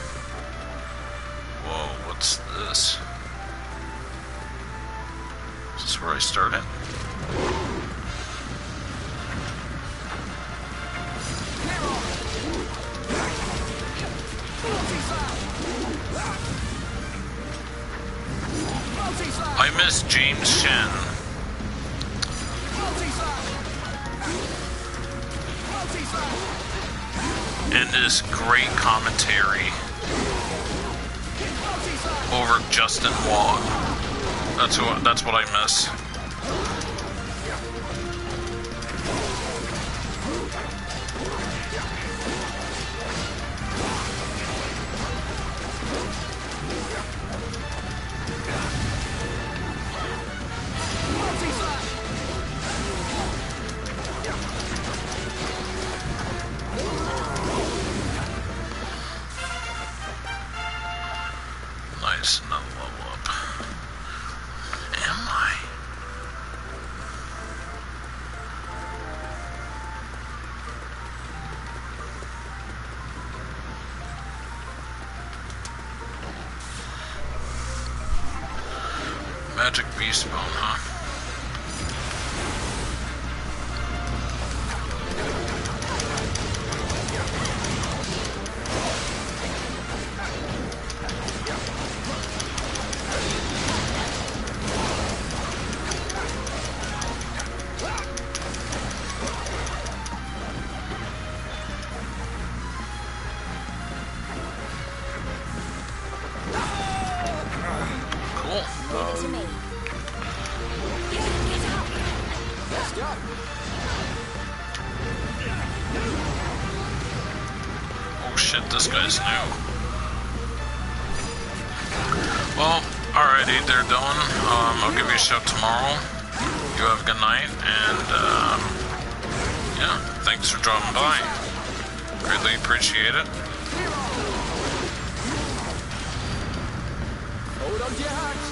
Whoa, what's this? Is this where I started? I miss James Shen. And this great commentary over Justin Wong. That's what I miss. Magic beast bone, huh? Oh shit, this guy's new. Well, alrighty, they're done. I'll give you a shout tomorrow. You have a good night, and yeah, thanks for dropping by. Greatly appreciate it. Hold on to your hats.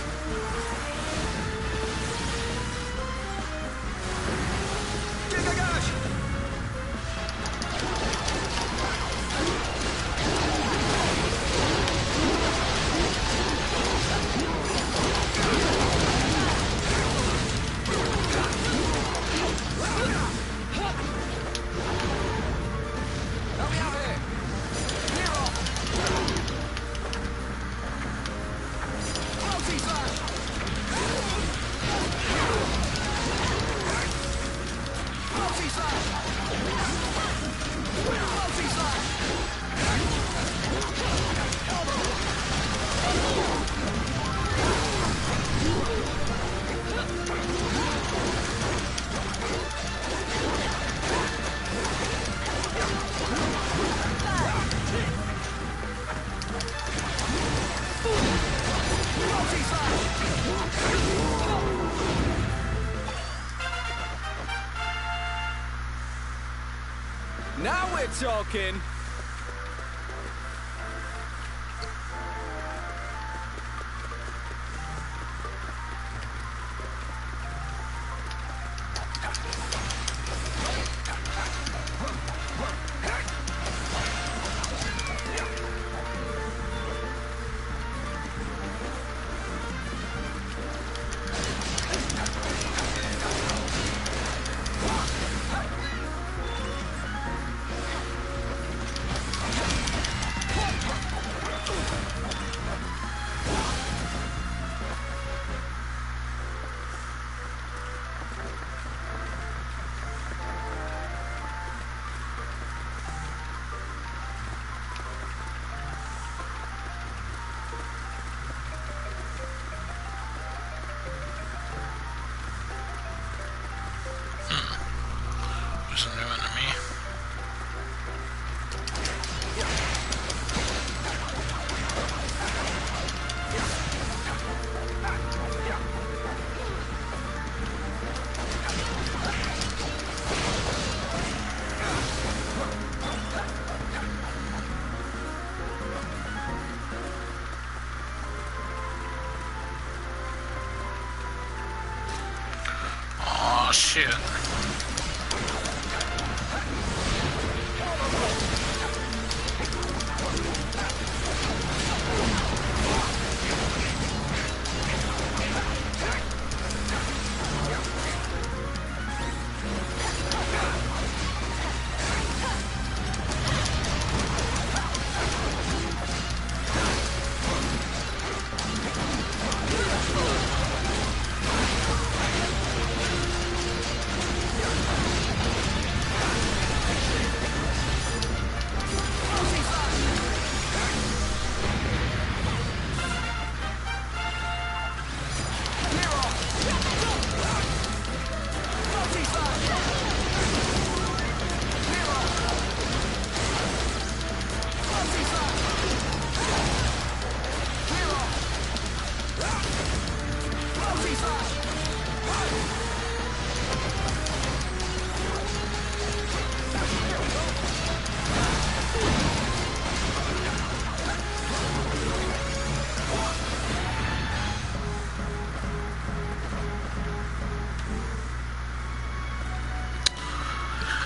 Now we're talking. There's a new enemy. Oh shit.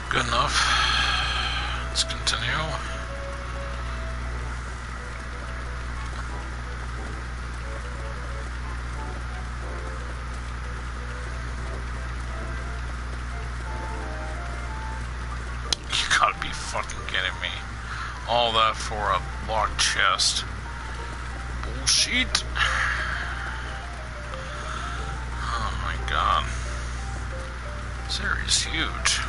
Good enough. Let's continue. be fucking kidding me. All that for a locked chest. Bullshit. Oh my god. This area is huge.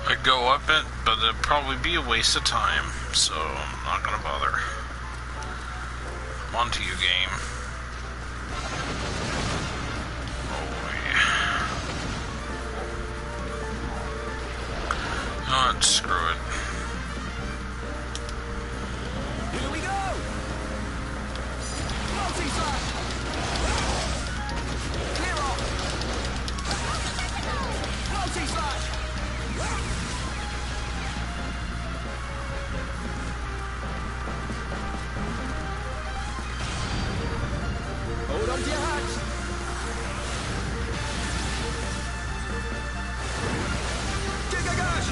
I'd go up it, but it'd probably be a waste of time, so I'm not gonna bother. I'm on to you, game. Oh, screw it. Here we go! Multi-slash! Clear off! Multi-slash! Hold on to your hats! Gigagash!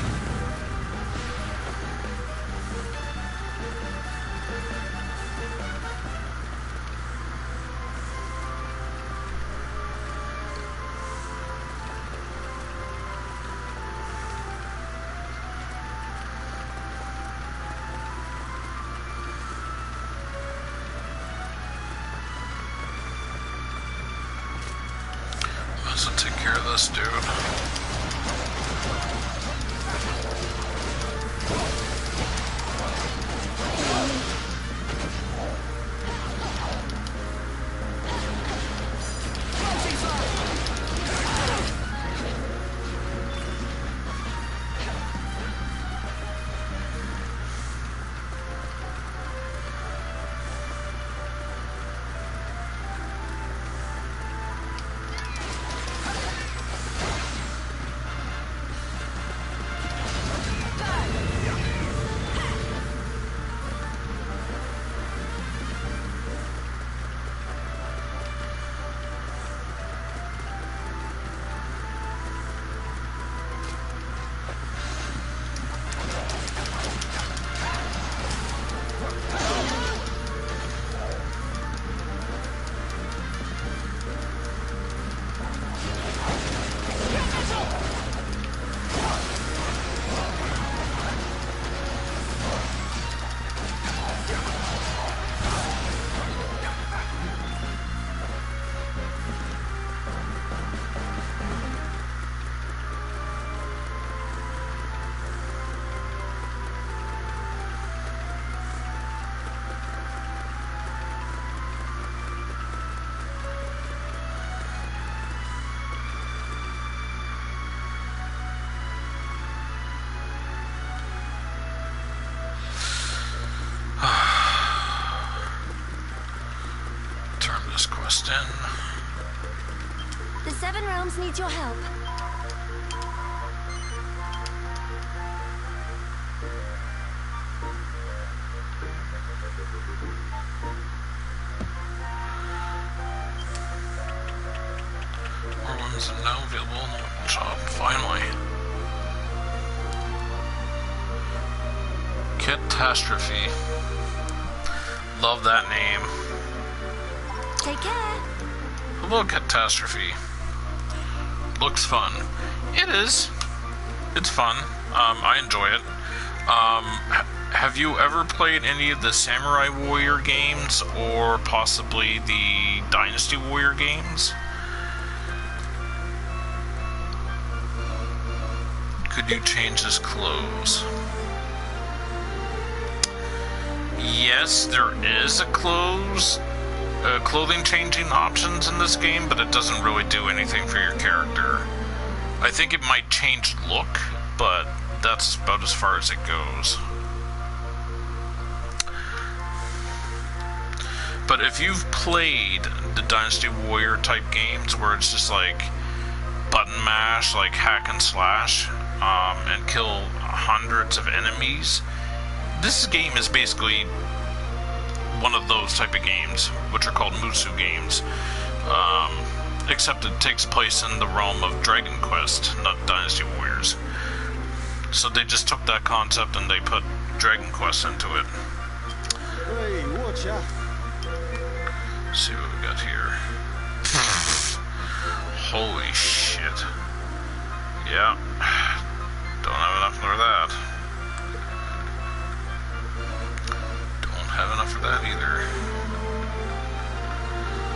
So take care of this dude. This quest in. The Seven Realms needs your help. More ones are now available in the weapon shop, finally. Catastrophe. Love that name. Take care. Hello, Catastrophe. Looks fun. It is. It's fun. I enjoy it. have you ever played any of the Samurai Warrior games or possibly the Dynasty Warrior games? Could you change his clothes? Yes, there is a clothing changing options in this game, but it doesn't really do anything for your character. I think it might change look, but that's about as far as it goes. But if you've played the Dynasty Warrior type games where it's just like button mash, like hack and slash, and kill hundreds of enemies, this game is basically one of those type of games, which are called Musu games, except it takes place in the realm of Dragon Quest, not Dynasty Warriors. So they just took that concept and they put Dragon Quest into it. Hey, watch out. See what we got here. Holy shit. Yeah. Don't have enough for that. Don't have enough for that either.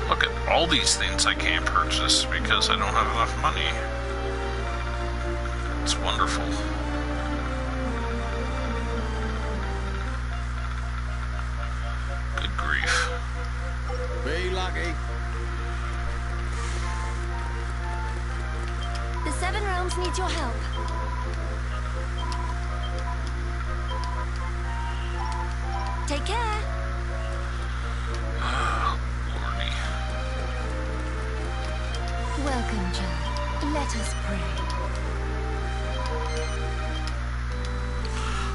Look at all these things I can't purchase because I don't have enough money. It's wonderful. Good grief. Be lucky. The Seven Realms needs your help. Take care. Oh, Lordy. Welcome, child. Let us pray.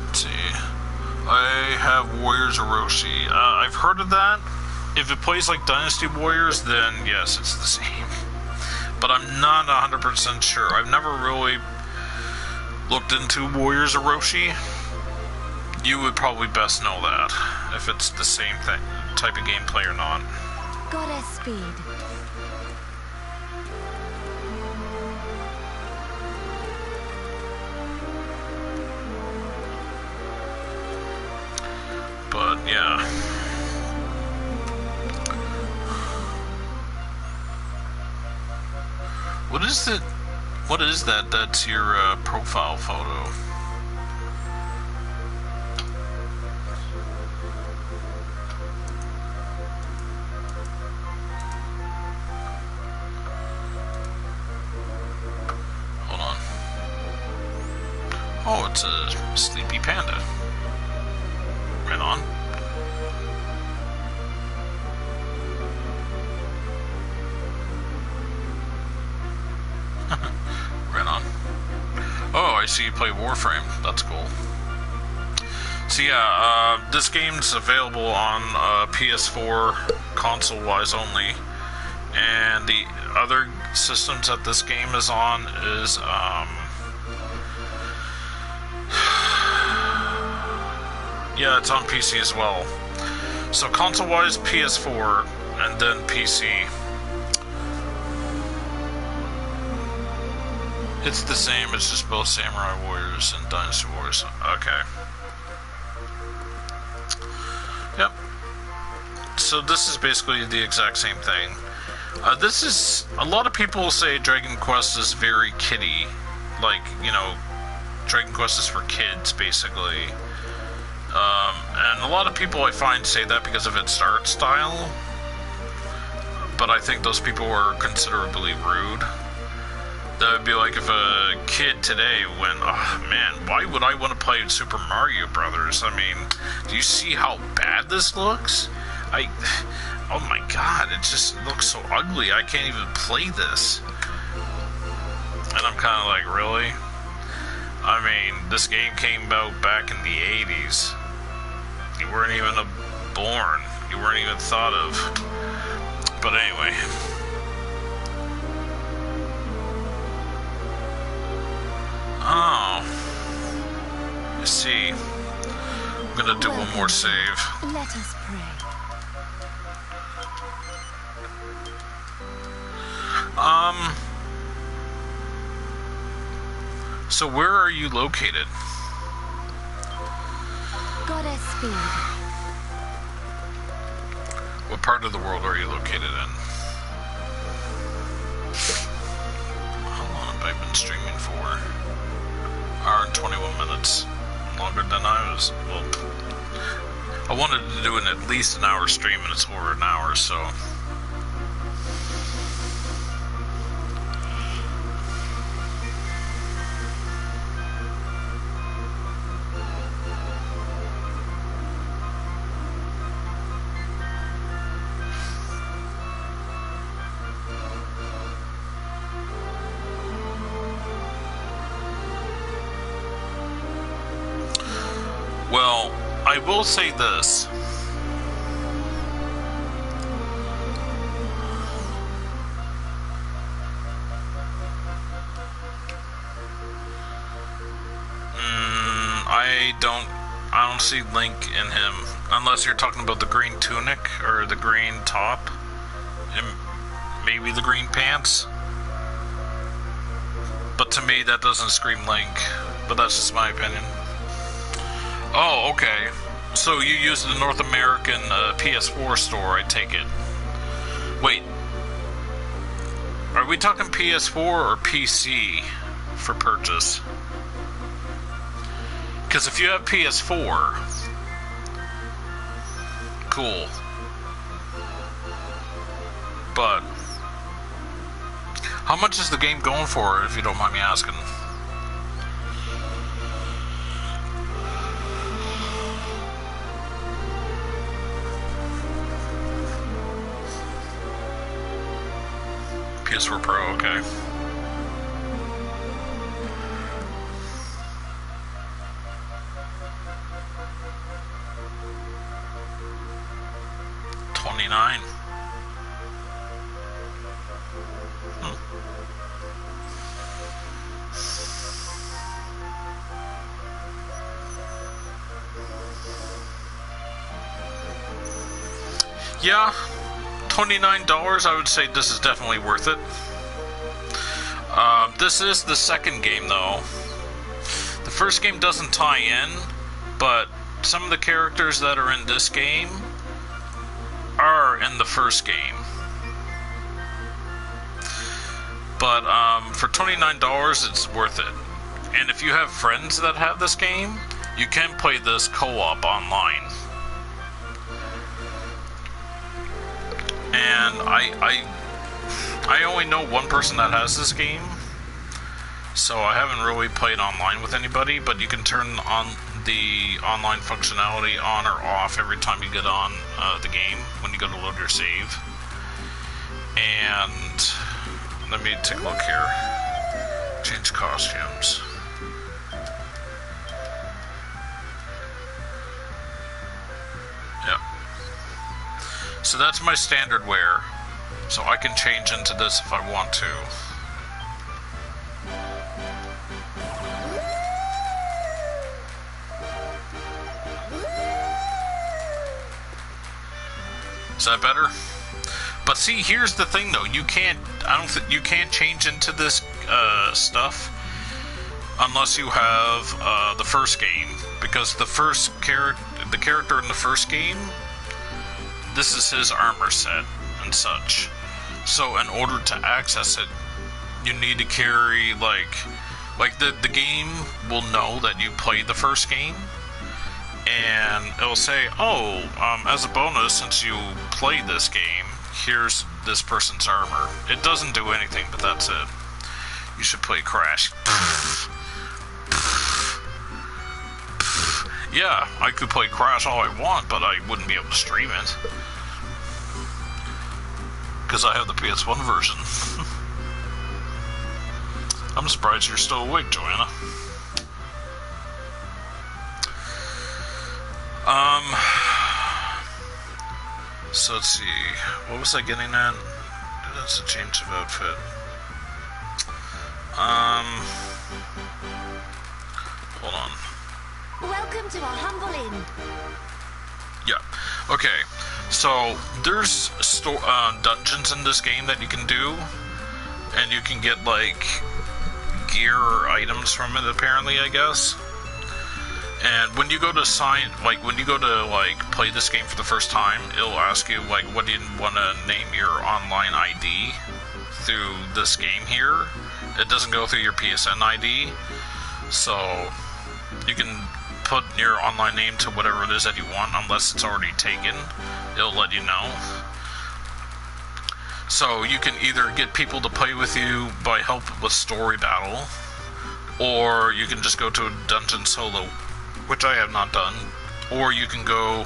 Let's see. I have Warriors Orochi. I've heard of that. If it plays like Dynasty Warriors, then yes, it's the same. But I'm not 100% sure. I've never really looked into Warriors Orochi. You would probably best know that, if it's the same thing, type of gameplay or not. Goddess speed. But yeah. What is it? What is that? That's your profile photo. Hold on. Oh, it's a sleepy panda. Right on. Right on. Oh, I see you play Warframe. That's cool. So yeah, this game's available on PS4 console-wise only, and the other systems that this game is on is yeah, it's on PC as well. So console-wise, PS4, and then PC. It's the same, it's just both Samurai Warriors and Dynasty Warriors. Okay. Yep. So this is basically the exact same thing. This is... A lot of people say Dragon Quest is very kiddie. Like, you know, Dragon Quest is for kids, basically. And a lot of people I find say that because of its art style. But I think those people were considerably rude. That would be like if a kid today went, oh man, why would I want to play Super Mario Brothers? I mean, do you see how bad this looks? Oh my god, it just looks so ugly, I can't even play this. And I'm kind of like, really? I mean, this game came out back in the 80s. You weren't even born. You weren't even thought of. But anyway. Oh. I see. I'm gonna do one more save. Let us pray. So where are you located? speed. What part of the world are you located in? How long have I been streaming for? Hour and 21 minutes. Longer than I was. Well, I wanted to do at least an hour stream, and it's over an hour, so. Well, I will say this. I don't see Link in him, unless you're talking about the green tunic or the green top, and maybe the green pants. But to me, that doesn't scream Link. But that's just my opinion. Oh, okay. So you use the North American PS4 store, I take it. Wait. Are we talking PS4 or PC for purchase? Because if you have PS4, cool. But how much is the game going for, if you don't mind me asking? PS4 Pro, okay. $29. Yeah, $29, I would say this is definitely worth it. This is the second game, though. The first game doesn't tie in, but some of the characters that are in this game are in the first game. But for $29, it's worth it. And if you have friends that have this game, you can play this co-op online. And I only know one person that has this game, so I haven't really played online with anybody, but you can turn on the online functionality on or off every time you get on the game when you go to load your save. And let me take a look here. Change costumes. Yep. So that's my standard wear. So I can change into this if I want to. Is that better? But see, here's the thing though, you can't change into this stuff unless you have the first game, because the character in the first game, this is his armor set and such. So in order to access it, you need to carry like the game will know that you played the first game, and it'll say, oh, as a bonus, since you played this game, here's this person's armor. It doesn't do anything, but that's it. You should play Crash. Yeah, I could play Crash all I want, but I wouldn't be able to stream it. Because I have the PS1 version. I'm surprised you're still awake, Joanna. So let's see. What was I getting at? That's a change of outfit. Hold on. Welcome to our humble inn. Yeah. Okay. So there's dungeons in this game that you can do, and you can get like gear or items from it, apparently, I guess. And when you go to play this game for the first time, it'll ask you, like, what do you want to name your online ID through this game here. It doesn't go through your PSN ID, so you can put your online name to whatever it is that you want, unless it's already taken. It'll let you know. So you can either get people to play with you by help with story battle, or you can just go to a dungeon solo, which I have not done, or you can go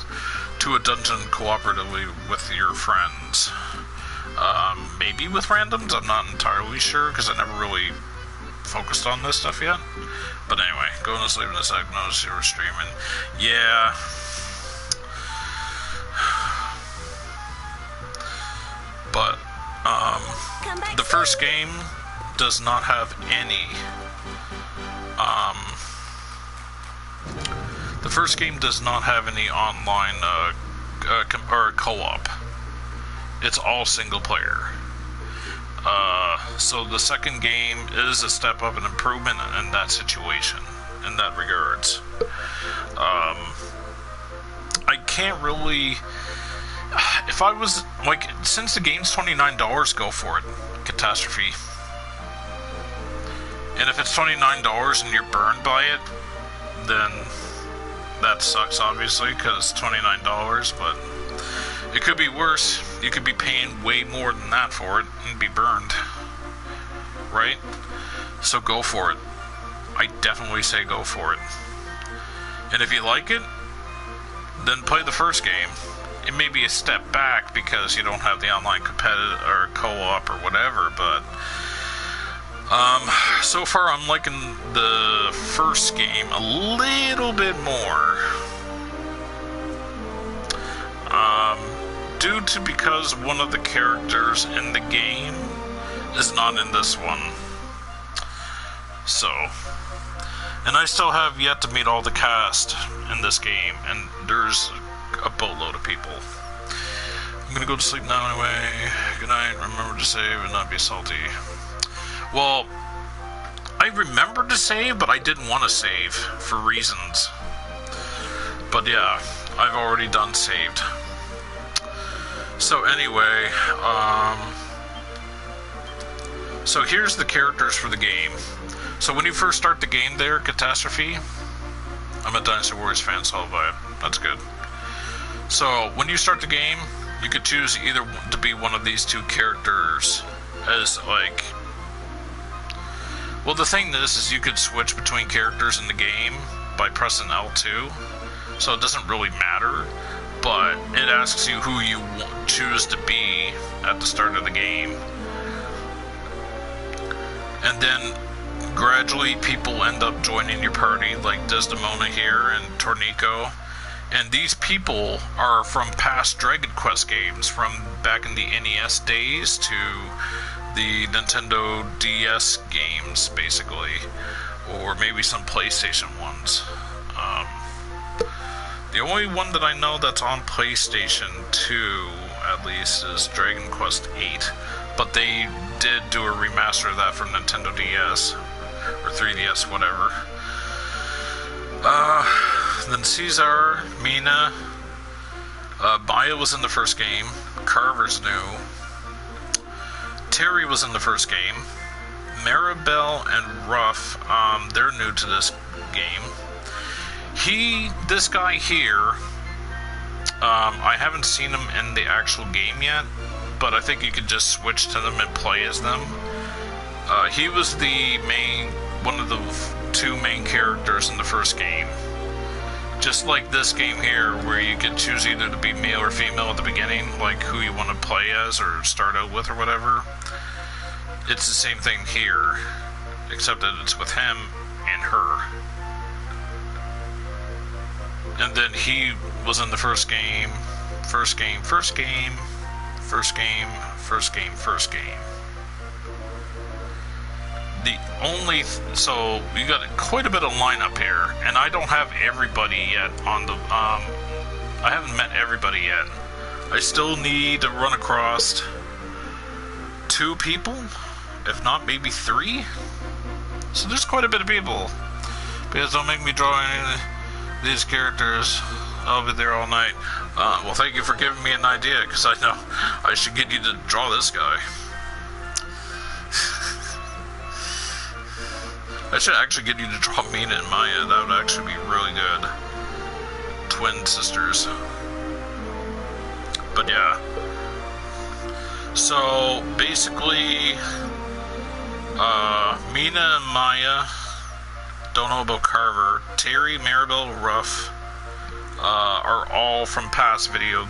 to a dungeon cooperatively with your friends. Maybe with randoms, I'm not entirely sure, because I never really focused on this stuff yet. But anyway, going to sleep in a sec, notice you were streaming. Yeah. But, the first game does not have any, the first game does not have any online, or co-op. It's all single player. So the second game is a step up, an improvement in that situation, in that regards. I can't really... If I was, like, since the game's $29, go for it. Catastrophe. And if it's $29 and you're burned by it, then that sucks, obviously, because it's $29, but it could be worse. You could be paying way more than that for it and be burned. Right? So go for it. I definitely say go for it. And if you like it, then play the first game. It may be a step back because you don't have the online competitive or co-op or whatever, but so far I'm liking the first game a little bit more. Due to because one of the characters in the game is not in this one. So, and I still have yet to meet all the cast in this game, and there's a boatload of people. I'm gonna go to sleep now anyway. Good night. Remember to save and not be salty. Well, I remembered to save, but I didn't want to save for reasons. But yeah, I've already done saved. So anyway, so here's the characters for the game. So when you first start the game there, Catastrophe, I'm a Dynasty Warriors fan, so I'll buy it. That's good. So when you start the game, you could choose either to be one of these two characters as, like... Well, the thing is you could switch between characters in the game by pressing L2, so it doesn't really matter, but it asks you who you choose to be at the start of the game. And then gradually people end up joining your party, like Desdemona here and Tornico. And these people are from past Dragon Quest games, from back in the NES days to the Nintendo DS games, basically. Or maybe some PlayStation ones. The only one that I know that's on PlayStation 2, at least, is Dragon Quest 8. But they did do a remaster of that for Nintendo DS, or 3DS, whatever. Then Caesar, Mina, Maya was in the first game, Carver's new, Terry was in the first game, Maribel and Ruff, they're new to this game. This guy here, I haven't seen him in the actual game yet, but I think you could just switch to them and play as them. He was one of the two main characters in the first game. Just like this game here, where you could choose either to be male or female at the beginning, like who you want to play as or start out with or whatever. It's the same thing here, except that it's with him and her. And then he was in the first game. So you got quite a bit of lineup here, and I don't have everybody yet on the, I haven't met everybody yet. I still need to run across 2 people, if not maybe 3. So there's quite a bit of people. Because don't make me draw any, these characters. I'll be there all night. Well, thank you for giving me an idea, because I know I should get you to draw this guy. I should actually get you to draw Mina and Maya. That would actually be really good. Twin sisters. But yeah. So, basically, Mina and Maya, don't know about Carver, Terry, Maribel, Ruff, are all from past video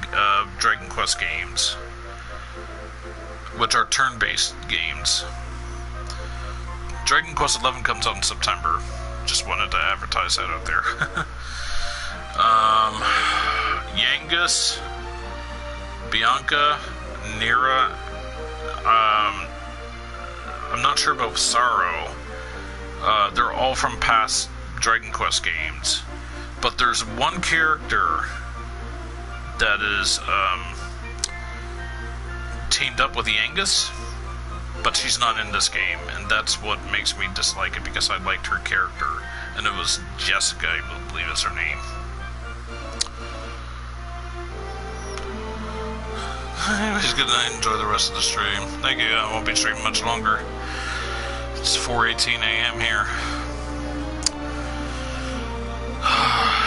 Dragon Quest games, which are turn-based games. Dragon Quest XI comes out in September. Just wanted to advertise that out there. Yangus, Bianca, Nira. I'm not sure about Sorrow. They're all from past Dragon Quest games. But there's one character that is teamed up with Yangus, but she's not in this game, and that's what makes me dislike it, because I liked her character, and it was Jessica, I believe is her name. Anyways, good night, enjoy the rest of the stream. Thank you, I won't be streaming much longer. It's 4:18 a.m. here.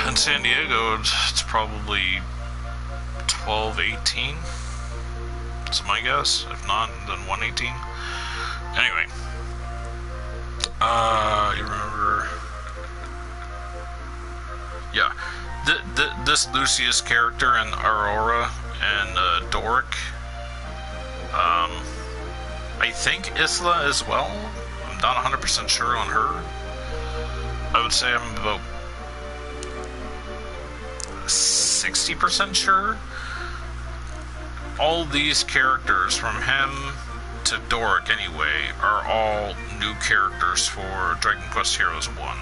In San Diego, it's probably 12:18. That's my guess. If not, then 1:18. Anyway, you remember? Yeah, this Lucius character and Aurora and Doric. I think Isla as well. I'm not 100% sure on her. I would say I'm about 60% sure. All these characters, from him to Doric anyway, are all new characters for Dragon Quest Heroes 1.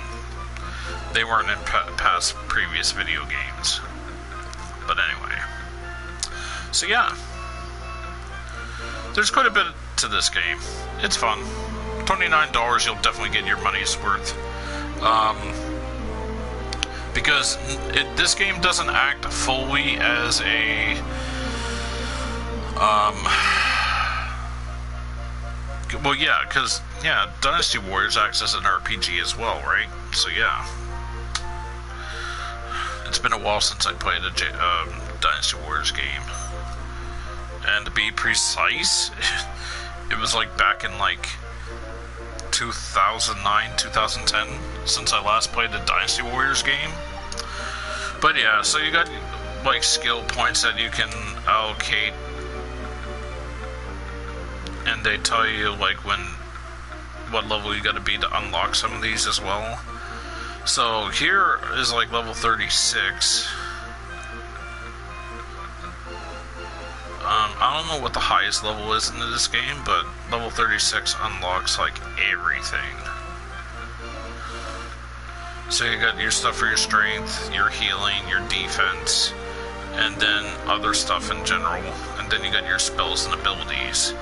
They weren't in past previous video games. But anyway. So yeah. There's quite a bit to this game. It's fun. $29, you'll definitely get your money's worth. Because this game doesn't act fully as a well, yeah, because Dynasty Warriors acts as an RPG as well, right? So yeah, it's been a while since I played a Dynasty Warriors game, and to be precise, it was like back in like 2009, 2010 since I last played the Dynasty Warriors game. But yeah, so you got like skill points that you can allocate, and they tell you like what level you got to be to unlock some of these as well. So here is like level 36. I don't know what the highest level is in this game, but level 36 unlocks like everything. So you got your stuff for your strength, your healing, your defense, and then other stuff in general. And then you got your spells and abilities.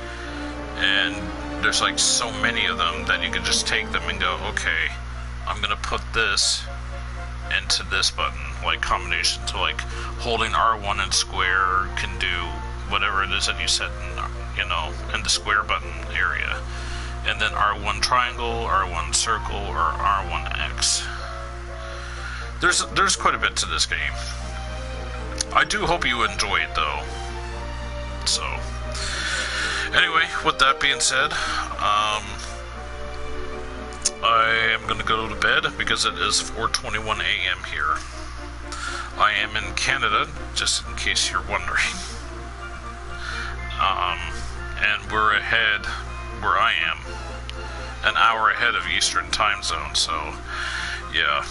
And there's like so many of them that you can just take them and go, okay, I'm gonna put this into this button, like combination. So like holding R1 and square can do whatever it is that you set in, in the square button area. And then R1 triangle, R1 circle, or R1X. There's quite a bit to this game. I do hope you enjoy it though. So anyway, with that being said, I am going to go to bed because it is 4:21 a.m. here. I am in Canada, just in case you're wondering. And we're ahead, where I am, an hour ahead of Eastern time zone, so yeah.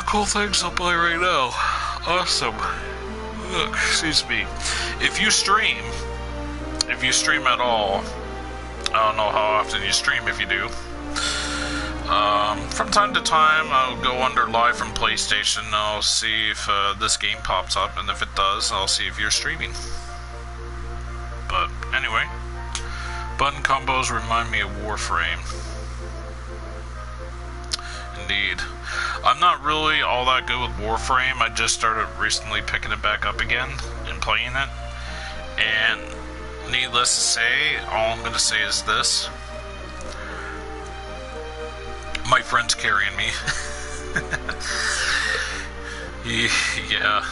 Cool things I'll play right now. Awesome. Excuse me. If you stream at all, I don't know how often you stream if you do. From time to time, I'll go under live from PlayStation. I'll see if this game pops up, and if it does, I'll see if you're streaming. But anyway, button combos remind me of Warframe. indeed. I'm not really all that good with Warframe. I just started recently picking it back up again and playing it. And needless to say, all I'm going to say is this. My friend's carrying me. Yeah.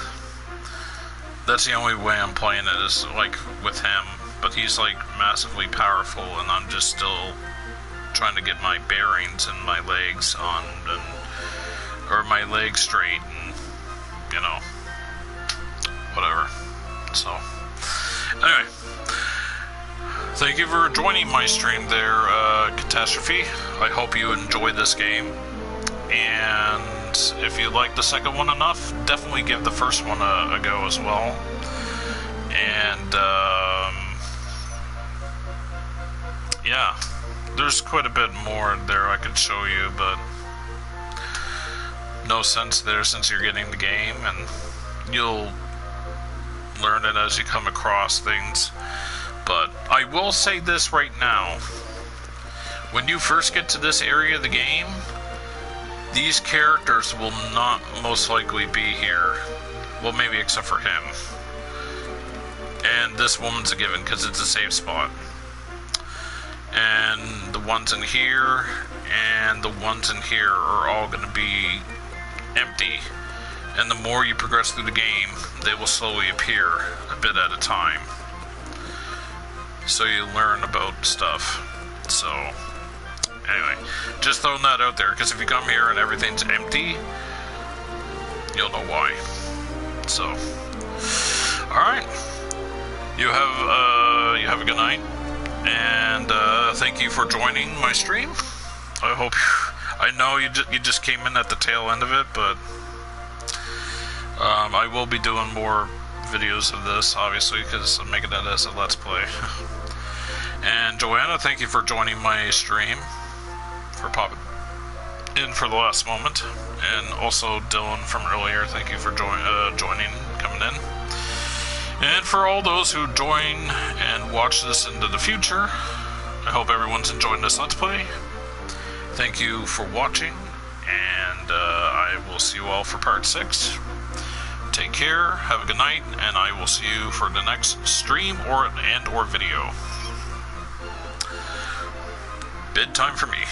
That's the only way I'm playing it, is like with him. But he's like massively powerful, and I'm just still trying to get my bearings and my legs on, or my legs straight, and you know, whatever. So, anyway, thank you for joining my stream there, Catastrophe. I hope you enjoyed this game, and if you like the second one enough, definitely give the first one a go as well. And yeah, there's quite a bit more there I could show you, but no sense there since you're getting the game, and you'll learn it as you come across things. But I will say this right now. When you first get to this area of the game, these characters will not most likely be here. Well, maybe except for him. And this woman's a given because it's a safe spot. And the ones in here and the ones in here are all going to be empty. And the more you progress through the game, they will slowly appear a bit at a time. So you learn about stuff. So, anyway, just throwing that out there, because if you come here and everything's empty, you'll know why. So, alright. You have a good night. And thank you for joining my stream. I hope I know you just came in at the tail end of it, but I will be doing more videos of this, obviously, because I'm making it as a Let's Play. And Joanna, thank you for joining my stream, for popping in for the last moment. And also Dylan from earlier, thank you for joining, coming in. And for all those who join and watch this into the future, I hope everyone's enjoying this Let's Play. Thank you for watching, and I will see you all for part 6. Take care, have a good night, and I will see you for the next stream or video. Bedtime for me.